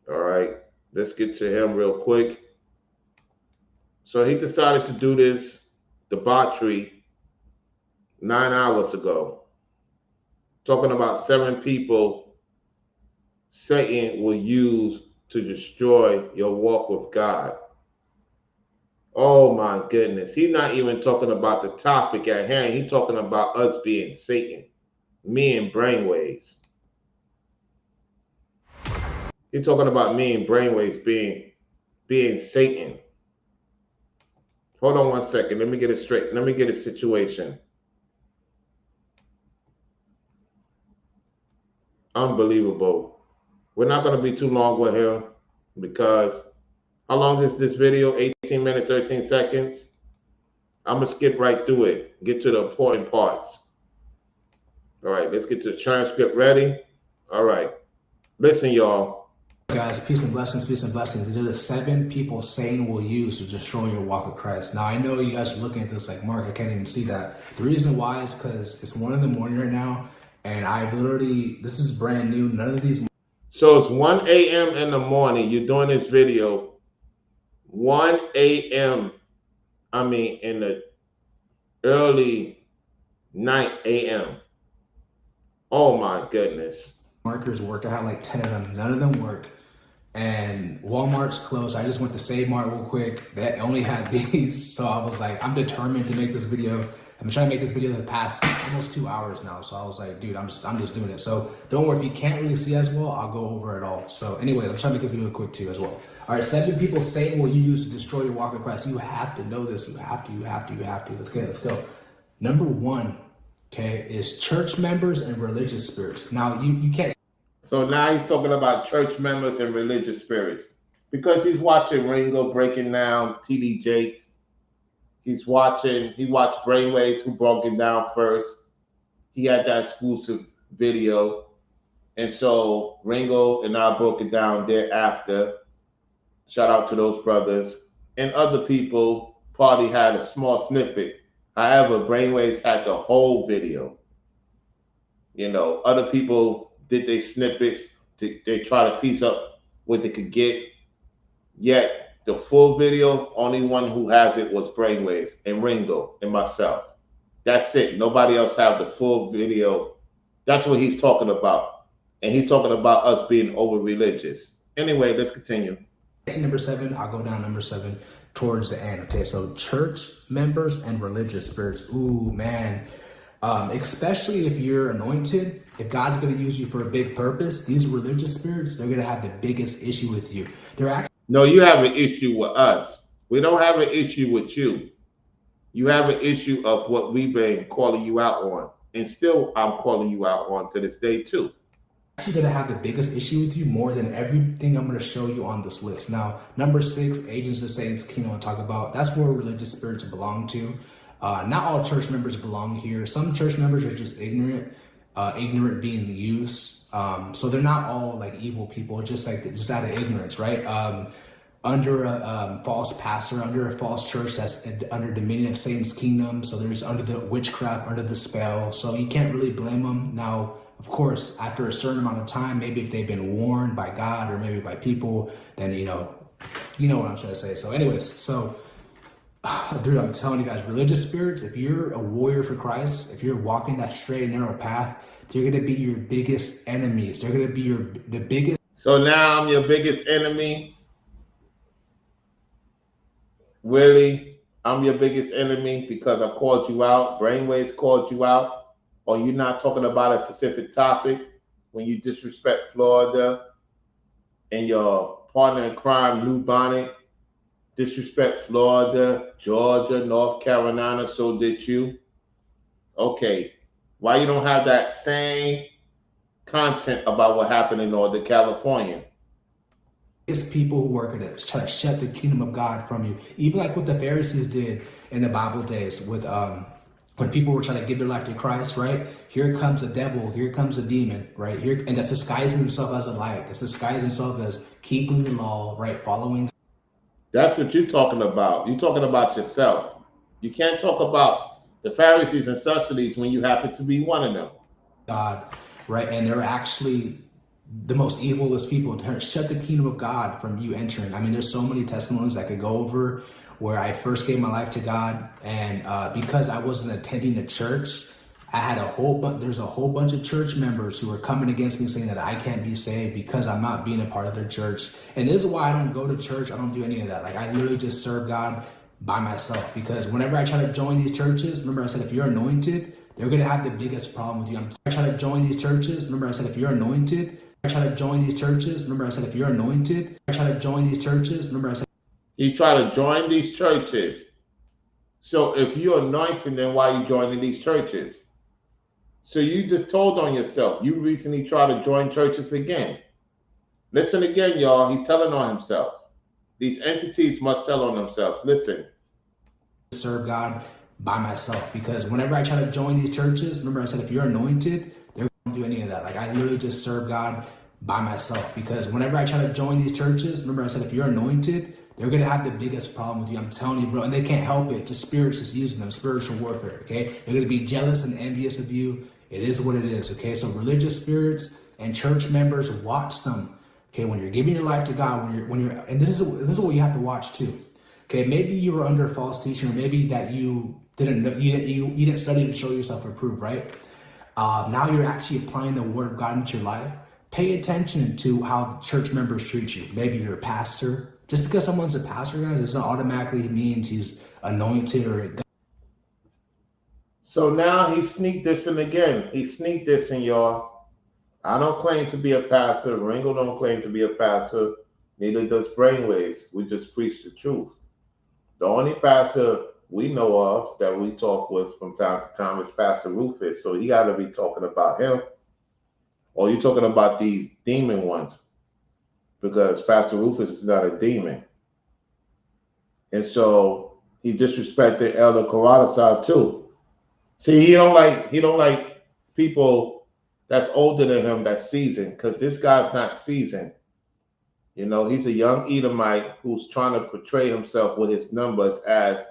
Speaker 1: All right, let's get to him real quick. So he decided to do this debauchery 9 hours ago, talking about 7 people Satan will use to destroy your walk with God. Oh my goodness. He's not even talking about the topic at hand. He's talking about us being Satan, me and brainwaves. He's talking about me and brainwaves being Satan. Hold on 1 second. Let me get it straight. Let me get a situation. Unbelievable. We're not going to be too long with him because how long is this video? 18 minutes, 13 seconds. I'm going to skip right through it, get to the important parts. All right, let's get the transcript ready. All right. Listen, y'all.
Speaker 8: Guys, peace and blessings, peace and blessings. These are the 7 people Satan will use to destroy your walk with Christ. Now, I know you guys are looking at this like, Mark, I can't even see that. The reason why is because it's 1 in the morning right now, and I literally, this is brand new. None of these.
Speaker 1: So it's 1 a.m. in the morning. You're doing this video. 1 a.m. I mean, in the early 9 a.m. Oh my goodness.
Speaker 8: Markers work. I had like 10 of them. None of them work. And Walmart's closed. I just went to Save Mart real quick. They only had these. So I was like, I'm determined to make this video. I'm trying to make this video the past almost 2 hours now. So I was like, dude, I'm just doing it. So don't worry, if you can't really see as well, I'll go over it all. So anyway, I'm trying to make this video quick too as well. All right, 7 people Satan will you use to destroy your walk with Christ. You have to know this. You have to. Let's go. Number 1, okay, is church members and religious spirits. Now, you can't.
Speaker 1: So now he's talking about church members and religious spirits because he's watching Ringo breaking down T.D. Jakes. He watched Brainwaves, who broke it down first. He had that exclusive video. And so Ringo and I broke it down thereafter. Shout out to those brothers. And other people probably had a small snippet. However, Brainwaves had the whole video. You know, other people did their snippets. They try to piece up what they could get. Yet the full video, only one who has it was Brainwaves and Ringo and myself. That's it. Nobody else have the full video. That's what he's talking about. And he's talking about us being over religious. Anyway, let's continue.
Speaker 8: Number 7, I'll go down number 7 towards the end. Okay, so church members and religious spirits. Ooh, man. Especially if you're anointed, if God's going to use you for a big purpose, these religious spirits, they're going to have the biggest issue with you.
Speaker 1: No, you have an issue with us. We don't have an issue with you. You have an issue of what we've been calling you out on. And still, I'm calling you out on to this day, too.
Speaker 8: Actually going to have the biggest issue with you more than everything I'm going to show you on this list. Now, number 6, agents of Satan's kingdom, I'll talk about. That's where religious spirits belong to. Not all church members belong here. Some church members are just ignorant being used. So they're not all like evil people, just out of ignorance, right? Under a false pastor, under a false church that's under dominion of Satan's kingdom. So they're just under the witchcraft, under the spell. So you can't really blame them. Now, of course, after a certain amount of time, maybe if they've been warned by God or maybe by people, then you know what I'm trying to say. So anyways, dude, I'm telling you guys, religious spirits, if you're a warrior for Christ, if you're walking that straight and narrow path, they're going to be your biggest enemies. They're going to be the biggest.
Speaker 1: So now I'm your biggest enemy. Really? I'm your biggest enemy because I called you out. Brainwaves called you out. Or you're not talking about a specific topic when you disrespect Florida and your partner in crime, Lou Bonnet, disrespect Florida, Georgia, North Carolina, so did you. Okay, why you don't have that same content about what happened in Northern California?
Speaker 8: It's people who work at it, try to shut the kingdom of God from you. Even like what the Pharisees did in the Bible days with when people were trying to give their life to Christ, right? Here comes the devil, here comes the demon, right? Here, and that's disguising himself as a light. It's disguising himself as keeping the law, right? Following.
Speaker 1: That's what you're talking about. You're talking about yourself. You can't talk about the Pharisees and Sadducees when you happen to be one of them.
Speaker 8: God, right? And they're actually the most evilest people to shut the kingdom of God from you entering. I mean, there's so many testimonies I could go over where I first gave my life to God, and because I wasn't attending the church, I had there's a whole bunch of church members who were coming against me saying that I can't be saved because I'm not being a part of their church. And this is why I don't go to church. I don't do any of that. Like, I literally just serve God by myself, because whenever I try to join these churches, remember I said, if you're anointed, they're going to have the biggest problem with you. I try to join these churches. Remember I said, if you're anointed, I try to join these churches. Remember I said, if you're anointed, I try to join these churches. Remember I said,
Speaker 1: you try to join these churches. So if you're anointed, then why are you joining these churches? So you just told on yourself. You recently tried to join churches again. Listen again, y'all. He's telling on himself. These entities must tell on themselves. Listen.
Speaker 8: Serve God by myself, because whenever I try to join these churches, remember I said if you're anointed, they're going to do any of that. Like I literally just serve God by myself, because whenever I try to join these churches, remember I said if you're anointed, they're going to have the biggest problem with you. I'm telling you, bro, and they can't help it. Just spirits just using them, spiritual warfare, okay? They're going to be jealous and envious of you. It is what it is, okay? So religious spirits and church members, watch them, okay? When you're giving your life to God, and this is what you have to watch too. Okay, maybe you were under false teaching, or maybe that you didn't study to show yourself approved, right? Now you're actually applying the word of God into your life. Pay attention to how church members treat you. Maybe you're a pastor. Just because someone's a pastor, guys, it doesn't automatically means he's anointed or.
Speaker 1: So now he sneak dissing again. He sneak dissing, y'all. I don't claim to be a pastor. Ringo don't claim to be a pastor. Neither does Brainwaves. We just preach the truth. The only pastor we know of that we talk with from time to time is Pastor Rufus. So he got to be talking about him. Or you talking about these demon ones? Because Pastor Rufus is not a demon. And so he disrespected Elder Karadasar too. See, he don't like people that's older than him, that's seasoned, because this guy's not seasoned. You know, he's a young Edomite who's trying to portray himself with his numbers as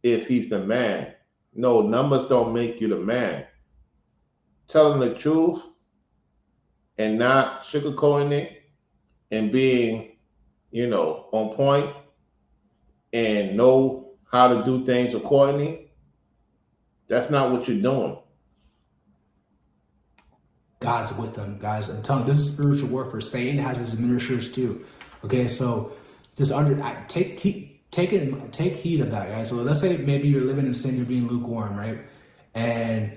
Speaker 1: if he's the man. No, numbers don't make you the man. Telling the truth and not sugarcoating it and being, on point and know how to do things accordingly, that's not what you're doing.
Speaker 8: God's with them, guys. I'm telling you, this is spiritual warfare. Satan has his ministers too. Okay, so just take heed of that, guys. So let's say maybe you're living in sin, you're being lukewarm, right? And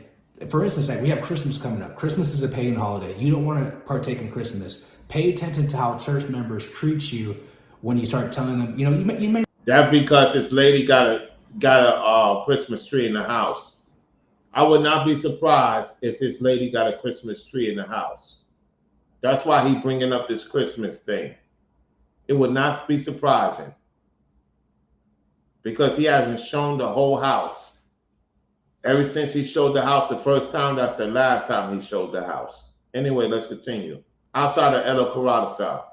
Speaker 8: for instance, like we have Christmas coming up. Christmas is a pagan holiday. You don't want to partake in Christmas. Pay attention to how church members treat you when you start telling them, you may.
Speaker 1: That's because this lady got a Christmas tree in the house. I would not be surprised if his lady got a Christmas tree in the house. That's why he's bringing up this Christmas thing. It would not be surprising because he hasn't shown the whole house. Ever since he showed the house the first time, that's the last time he showed the house. Anyway, let's continue. Outside of Elder Karadasar.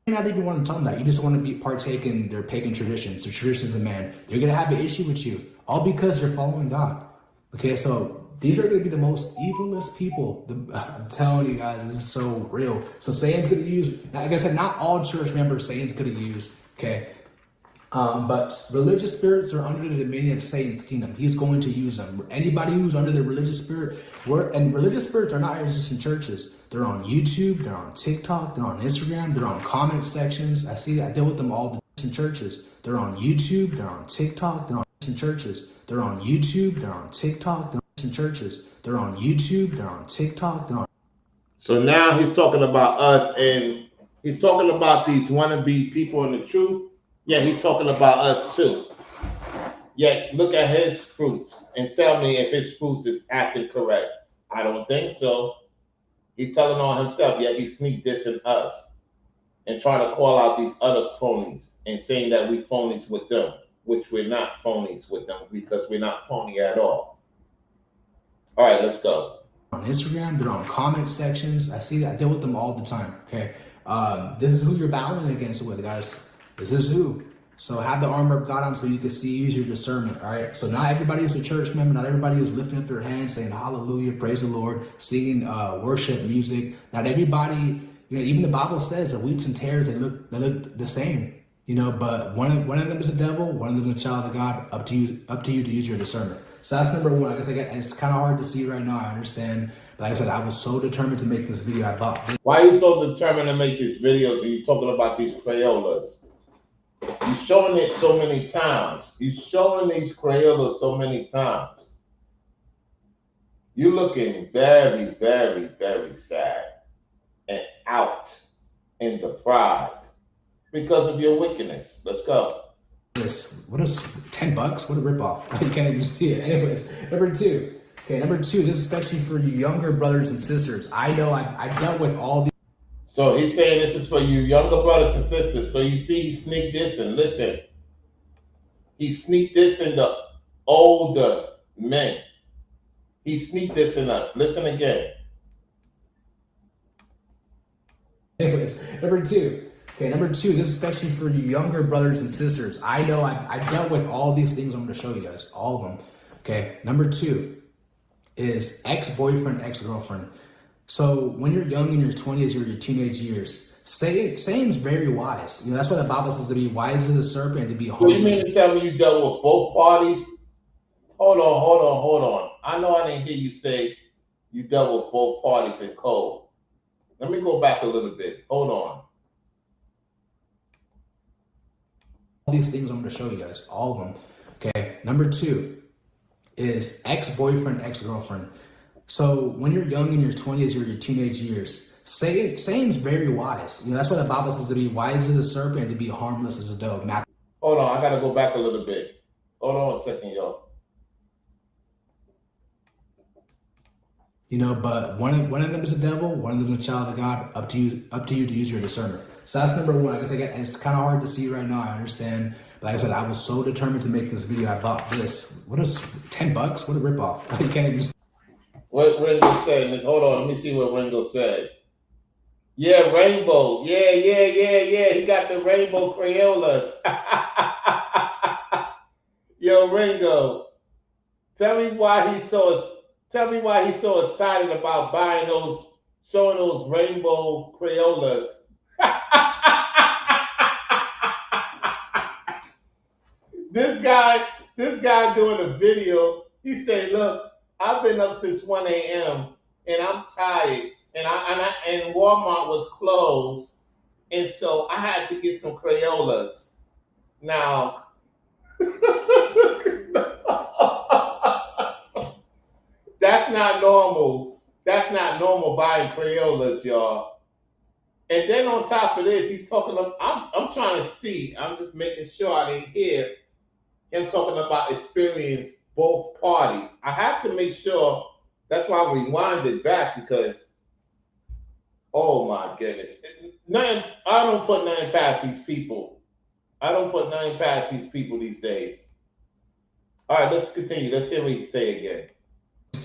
Speaker 8: You not even want to tell them that. You just want to partake in their pagan traditions, their traditions of man. They're going to have an issue with you, all because you're following God. Okay, so these are going to be the most evilest people. I'm telling you guys, this is so real. So Satan's going to use, like I said, not all church members Satan's going to use, okay? But religious spirits are under the dominion of Satan's kingdom. He's going to use them. Anybody who's under the religious spirit, and religious spirits are not just in churches. They're on YouTube, they're on TikTok, they're on Instagram, they're on comment sections. I deal with them all in churches. They're on YouTube, they're on TikTok, they're on in churches. They're on YouTube, they're on TikTok, they're in churches. They're on YouTube, they're on TikTok, they're on.
Speaker 1: So now he's talking about us, and he's talking about these wannabe people in the truth. Yeah, he's talking about us too. Yeah, look at his fruits and tell me if his fruits is acting correct. I don't think so. He's telling on himself, yet he's sneak dissing us and trying to call out these other phonies and saying that we phonies with them, which we're not phonies with them because we're not phony at all. All right, let's go.
Speaker 8: On Instagram, they're on comment sections. I deal with them all the time, okay? This is who you're battling against with, guys. This is who. So have the armor of God on so you can use your discernment, all right? So not everybody is a church member. Not everybody is lifting up their hands saying hallelujah, praise the Lord, singing worship music. Not everybody, even the Bible says the wheats and tares, they look the same, but one of them is a devil, one of them is a child of God. Up to you to use your discernment. So that's number one. I guess it's kind of hard to see right now, I understand. But like I said, I was so determined to make this video.
Speaker 1: Why are you so determined to make these videos? Are you talking about these Crayolas? You're showing it so many times. You're showing these Crayolas so many times. You're looking very, very, very sad and out in the pride because of your wickedness. Let's go.
Speaker 8: What is $10? What a ripoff. You can't even see it. Anyways, number two. Okay, number two, this is especially for you younger brothers and sisters. I know I've dealt with all these.
Speaker 1: So he's saying this is for you younger brothers and sisters. So you see, he sneaked this and listen. He sneaked this in the older men. He sneaked this in us. Listen again.
Speaker 8: Anyways, number two. Okay, number two, this is especially for you younger brothers and sisters. I know I've dealt with all these things I'm going to show you guys, all of them. Okay, number two is ex-boyfriend, ex-girlfriend. So when you're young in your 20s or your teenage years, saying's very wise. You know, that's why the Bible says to be wise as a serpent, to be harmless.
Speaker 1: You mean to tell me you dealt with both parties? Hold on. I know I didn't hear you say you dealt with both parties in code. Let me go back a little bit. Hold on.
Speaker 8: All these things I'm going to show you guys, all of them. Okay, number two is ex-boyfriend, ex-girlfriend. So when you're young in your 20s or your teenage years, saying's very wise. You know, that's why the Bible says to be wise as a serpent, to be harmless as a dove.
Speaker 1: Hold on, I got to go back a little bit. Hold on a second, y'all.
Speaker 8: You know, but one of them is a devil, one of them is a child of God. Up to you to use your discernment. So that's number one. I guess it's kind of hard to see right now. I understand, but like I said, I was so determined to make this video. I bought this. What is $10? What a ripoff! You can't even.
Speaker 1: What Ringo said? Hold on, let me see what Ringo said. Yeah, rainbow. Yeah. He got the rainbow Crayolas. Yo, Ringo, tell me why he's so excited about showing those rainbow Crayolas. This guy doing a video. He said, "Look, I've been up since 1 a.m. and I'm tired, and Walmart was closed, and so I had to get some Crayolas." Now, that's not normal. That's not normal buying Crayolas, y'all. And then on top of this, he's talking about, I'm trying to see, I'm just making sure I didn't hear him talking about experience both parties. I have to make sure, that's why I rewinded back, because, oh my goodness. I don't put nothing past these people. I don't put nothing past these people these days. All right, let's continue. Let's hear what he say again.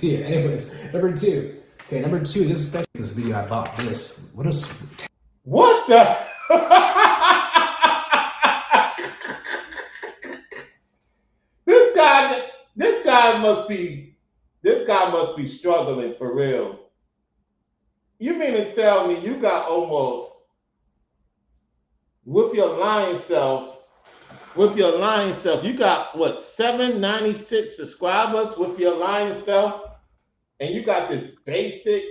Speaker 8: Yeah, anyways, number two. Okay, number two, this is especially this video. I bought this.
Speaker 1: What the? This guy must be struggling for real. You mean to tell me you got almost, with your lying self, you got what, 796 subscribers with your lying self, and you got this basic.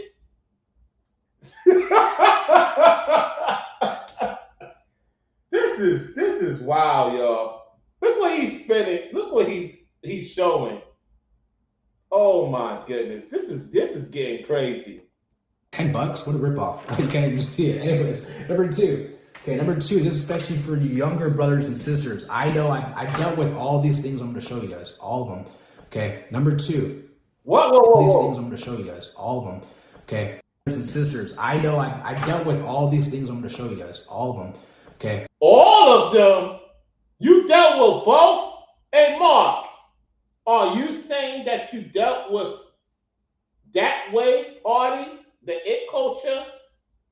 Speaker 1: This is wild, y'all. Look what he's spending. Look what he's showing. Oh my goodness, this is getting crazy.
Speaker 8: $10? What a ripoff! You can't even see it. Anyways, number two. Okay, number two, this is especially for you younger brothers and sisters. I know I've dealt with all these things I'm going to show you guys, all of them. Okay, number two.
Speaker 1: Whoa.
Speaker 8: These things I'm going to show you guys, all of them. Okay, brothers and sisters. I know I've dealt with all these things I'm going to show you guys, all of them. Okay.
Speaker 1: All of them? You dealt with both? Hey, Mark, are you saying that you dealt with that way party, the it culture?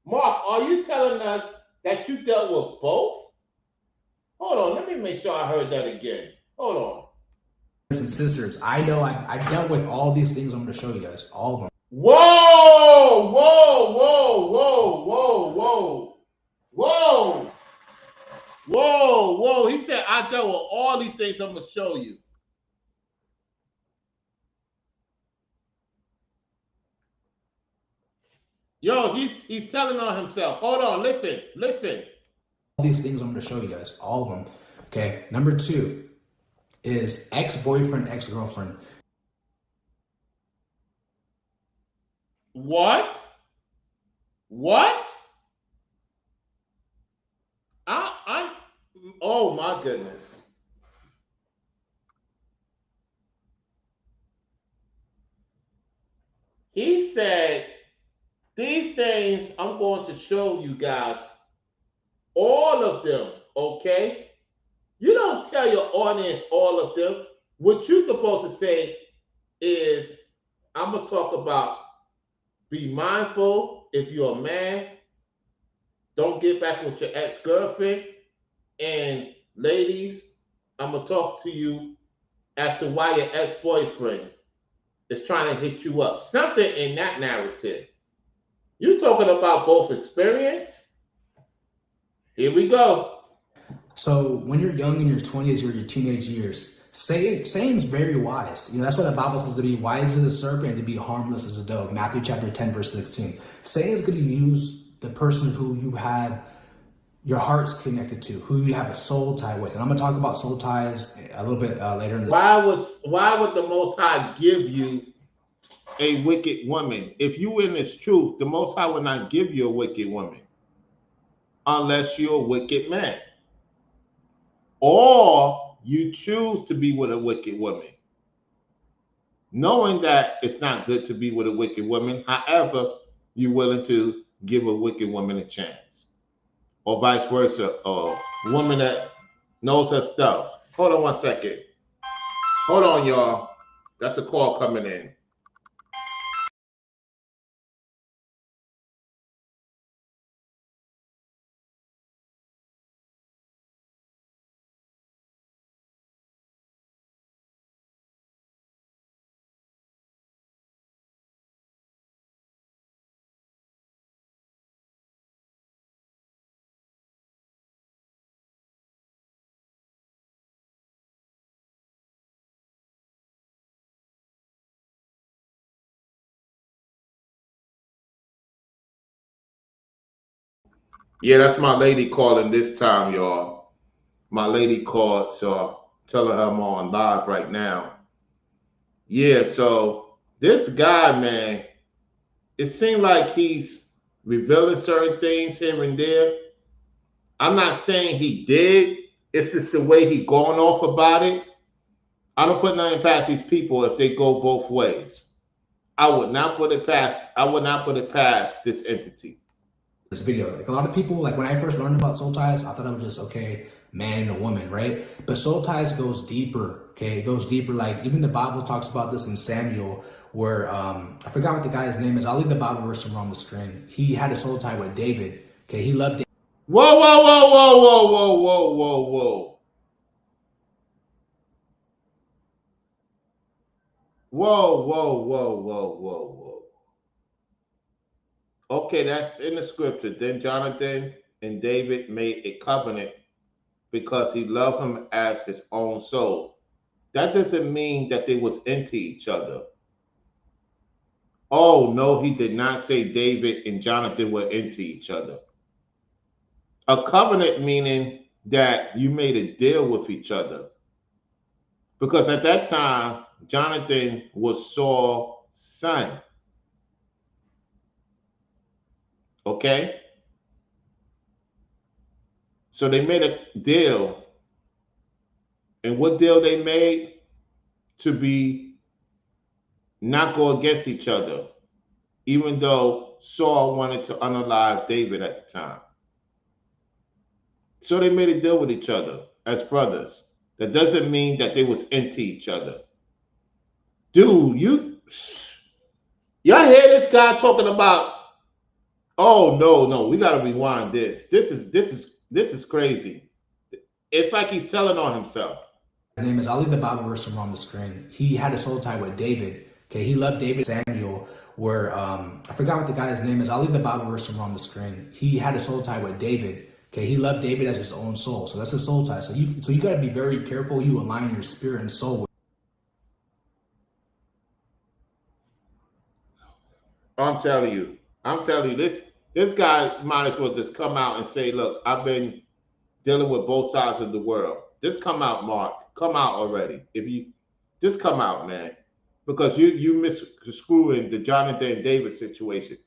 Speaker 1: Mark, are you telling us that you dealt with both? Hold on, let me make sure I heard that again. Hold on.
Speaker 8: Brothers and sisters, I know I've dealt with all these things I'm going to show you guys, all of them.
Speaker 1: Whoa. He said, I dealt with all these things I'm going to show you. Yo, he's telling on himself. Hold on, listen.
Speaker 8: All these things I'm going to show you guys, all of them. Okay, number two is ex-boyfriend, ex-girlfriend.
Speaker 1: What? Oh my goodness. things I'm going to show you guys, all of them, okay? You don't tell your audience all of them. What you're supposed to say is, I'm going to talk about be mindful if you're a man. Don't get back with your ex-girlfriend. And ladies, I'm going to talk to you as to why your ex-boyfriend is trying to hit you up. Something in that narrative. You're talking about both experience. Here we go.
Speaker 8: So when you're young in your 20s or your teenage years, saying's very wise. That's why the Bible says to be wise as a serpent and to be harmless as a dove. Matthew chapter 10, verse 16. Saying is going to use the person who you have your heart's connected to, who you have a soul tie with. And I'm going to talk about soul ties a little bit later in the
Speaker 1: Why would the Most High give you a wicked woman? If you in this truth, the Most High would not give you a wicked woman unless you're a wicked man. Or you choose to be with a wicked woman, knowing that it's not good to be with a wicked woman. However, you're willing to give a wicked woman a chance, or vice versa, a woman that knows her stuff. Hold on 1 second. Hold on, y'all. That's a call coming in. Yeah, that's my lady calling this time, y'all. My lady called, so telling her I'm on live right now. Yeah, so this guy, man, it seemed like he's revealing certain things here and there. I'm not saying he did. It's just the way he going off about it. I don't put nothing past these people if they go both ways. I would not put it past this entity.
Speaker 8: This video. Like a lot of people, like when I first learned about soul ties, I thought it was just okay, man and a woman, right? But soul ties goes deeper. Okay, it goes deeper. Like even the Bible talks about this in Samuel, where I forgot what the guy's name is. I'll leave the Bible verse on the screen. He had a soul tie with David. Okay, he loved David.
Speaker 1: Whoa, whoa, whoa, whoa, whoa, whoa, whoa, whoa, whoa. Whoa, whoa, whoa, whoa, whoa, whoa. Okay, that's in the scripture. Then Jonathan and David made a covenant because he loved him as his own soul. That doesn't mean that they was into each other. Oh, no, he did not say David and Jonathan were into each other. A covenant meaning that you made a deal with each other. Because at that time, Jonathan was Saul's son. Okay? So they made a deal. And what deal they made? To be not go against each other, even though Saul wanted to unalive David at the time. So they made a deal with each other as brothers. That doesn't mean that they was into each other. Dude, y'all hear this guy talking about, oh no, we gotta rewind this. This is crazy. It's like he's telling on himself.
Speaker 8: His name is, I'll leave the Bible verse on the screen. He had a soul tie with David. Okay, he loved David. Samuel, where I forgot what the guy's name is. I'll leave the Bible verse on the screen. He had a soul tie with David. Okay, he loved David as his own soul. So that's a soul tie. So you got to be very careful. You align your spirit and soul with.
Speaker 1: I'm telling you, this guy might as well just come out and say, look, I've been dealing with both sides of the world. Just come out, Mark. Come out already. If you just come out, man. Because you misconstruing the Jonathan and David situation.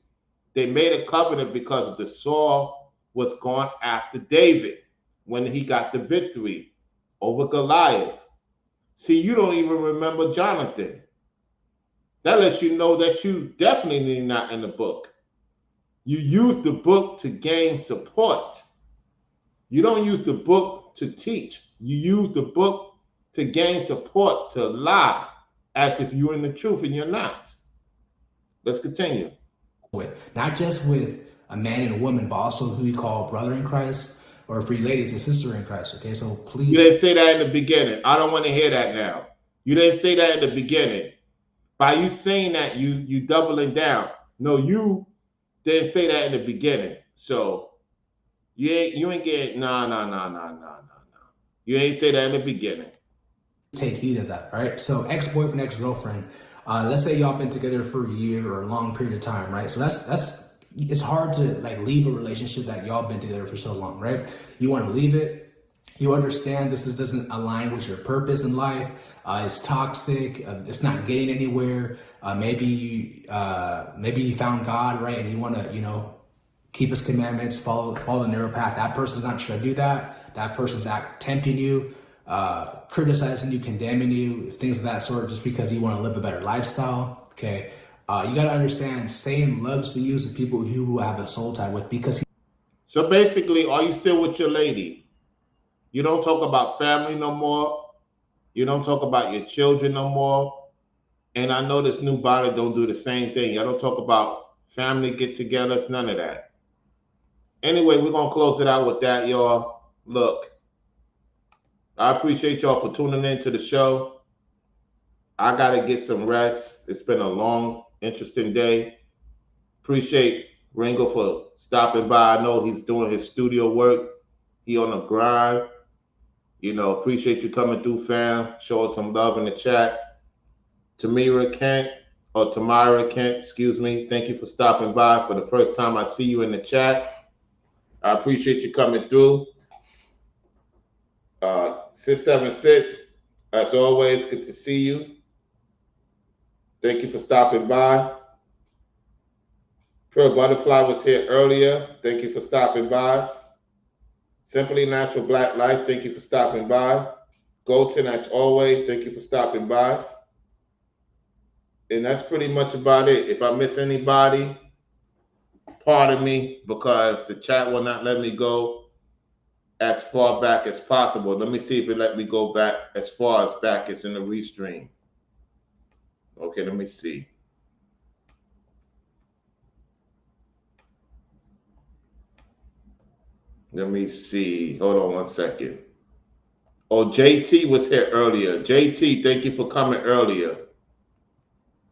Speaker 1: They made a covenant because of the Saul was going after David when he got the victory over Goliath. See, you don't even remember Jonathan. That lets you know that you definitely not in the book. You use the book to gain support. You don't use the book to teach. You use the book to gain support, to lie as if you're in the truth and you're not. Let's continue.
Speaker 8: Not just with a man and a woman, but also who you call brother in Christ, or for you ladies, a sister in Christ. Okay, so please.
Speaker 1: You didn't say that in the beginning. I don't want to hear that now. You didn't say that in the beginning. By you saying that, you doubling down. No, you didn't say that in the beginning. So you ain't getting no. You ain't say that in the beginning.
Speaker 8: Take heed of that, right? So ex-boyfriend, ex-girlfriend. Let's say y'all been together for a year or a long period of time, right? So that's it's hard to like leave a relationship that y'all been together for so long, right? You want to leave it. You understand this doesn't align with your purpose in life. It's toxic. It's not getting anywhere. Maybe you found God, right? And you want to, keep His commandments, follow the narrow path. That person's not trying to do that. That person's tempting you, criticizing you, condemning you, things of that sort, just because you want to live a better lifestyle. Okay, you got to understand, Satan loves to use the people who have a soul tie with, because.
Speaker 1: So basically, are you still with your lady? You don't talk about family no more. You don't talk about your children no more. And I know this new body don't do the same thing. Y'all don't talk about family get-togethers, none of that. Anyway, we're going to close it out with that, y'all. Look, I appreciate y'all for tuning in to the show. I got to get some rest. It's been a long, interesting day. Appreciate Ringo for stopping by. I know he's doing his studio work. He on the grind. Appreciate you coming through, fam. Show us some love in the chat. Tamira Kent, excuse me. Thank you for stopping by. For the first time I see you in the chat. I appreciate you coming through. 676, as always, good to see you. Thank you for stopping by. Pearl Butterfly was here earlier. Thank you for stopping by. Simply Natural Black Life, thank you for stopping by. Golden, as always, thank you for stopping by. And that's pretty much about it. If I miss anybody, pardon me, because the chat will not let me go as far back as possible. Let me see if it let me go back as far as back as in the restream. Okay, let me see. Let me see. Hold on one second. Oh, JT was here earlier. JT, thank you for coming earlier.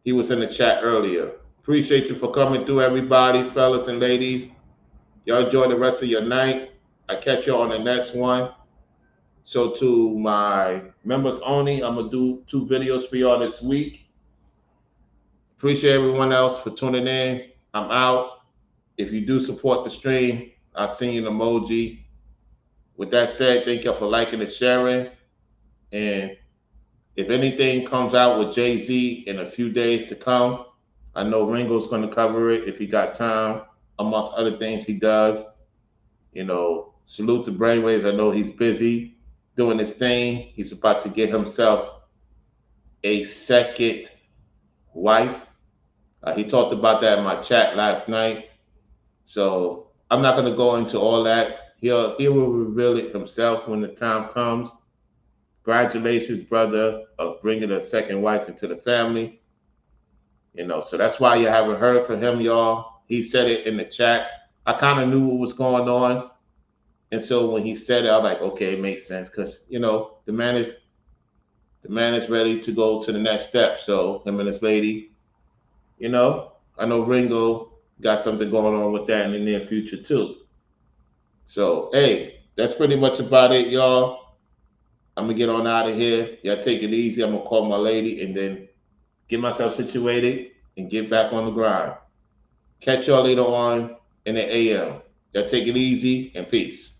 Speaker 1: He was in the chat earlier. Appreciate you for coming through, everybody, fellas and ladies. Y'all enjoy the rest of your night. I catch you on the next one. So to my members only, I'm going to do 2 videos for y'all this week. Appreciate everyone else for tuning in. I'm out. If you do support the stream, I'll send you an emoji. With that said, thank y'all for liking and sharing. And if anything comes out with Jay-Z in a few days to come, I know Ringo's going to cover it if he got time, amongst other things he does. Salute to Brainwaves. I know he's busy doing his thing. He's about to get himself a second wife. He talked about that in my chat last night. So I'm not going to go into all that. He will reveal it himself when the time comes. Congratulations, brother, of bringing a second wife into the family. So that's why you haven't heard from him, y'all. He said it in the chat. I kind of knew what was going on. And so when he said it, I was like, okay, it makes sense. Because, the man is ready to go to the next step. So him and this lady, I know Ringo got something going on with that in the near future too. So, hey, that's pretty much about it, y'all. I'm going to get on out of here. Y'all take it easy. I'm going to call my lady and then get myself situated and get back on the grind. Catch y'all later on in the AM. Y'all take it easy and peace.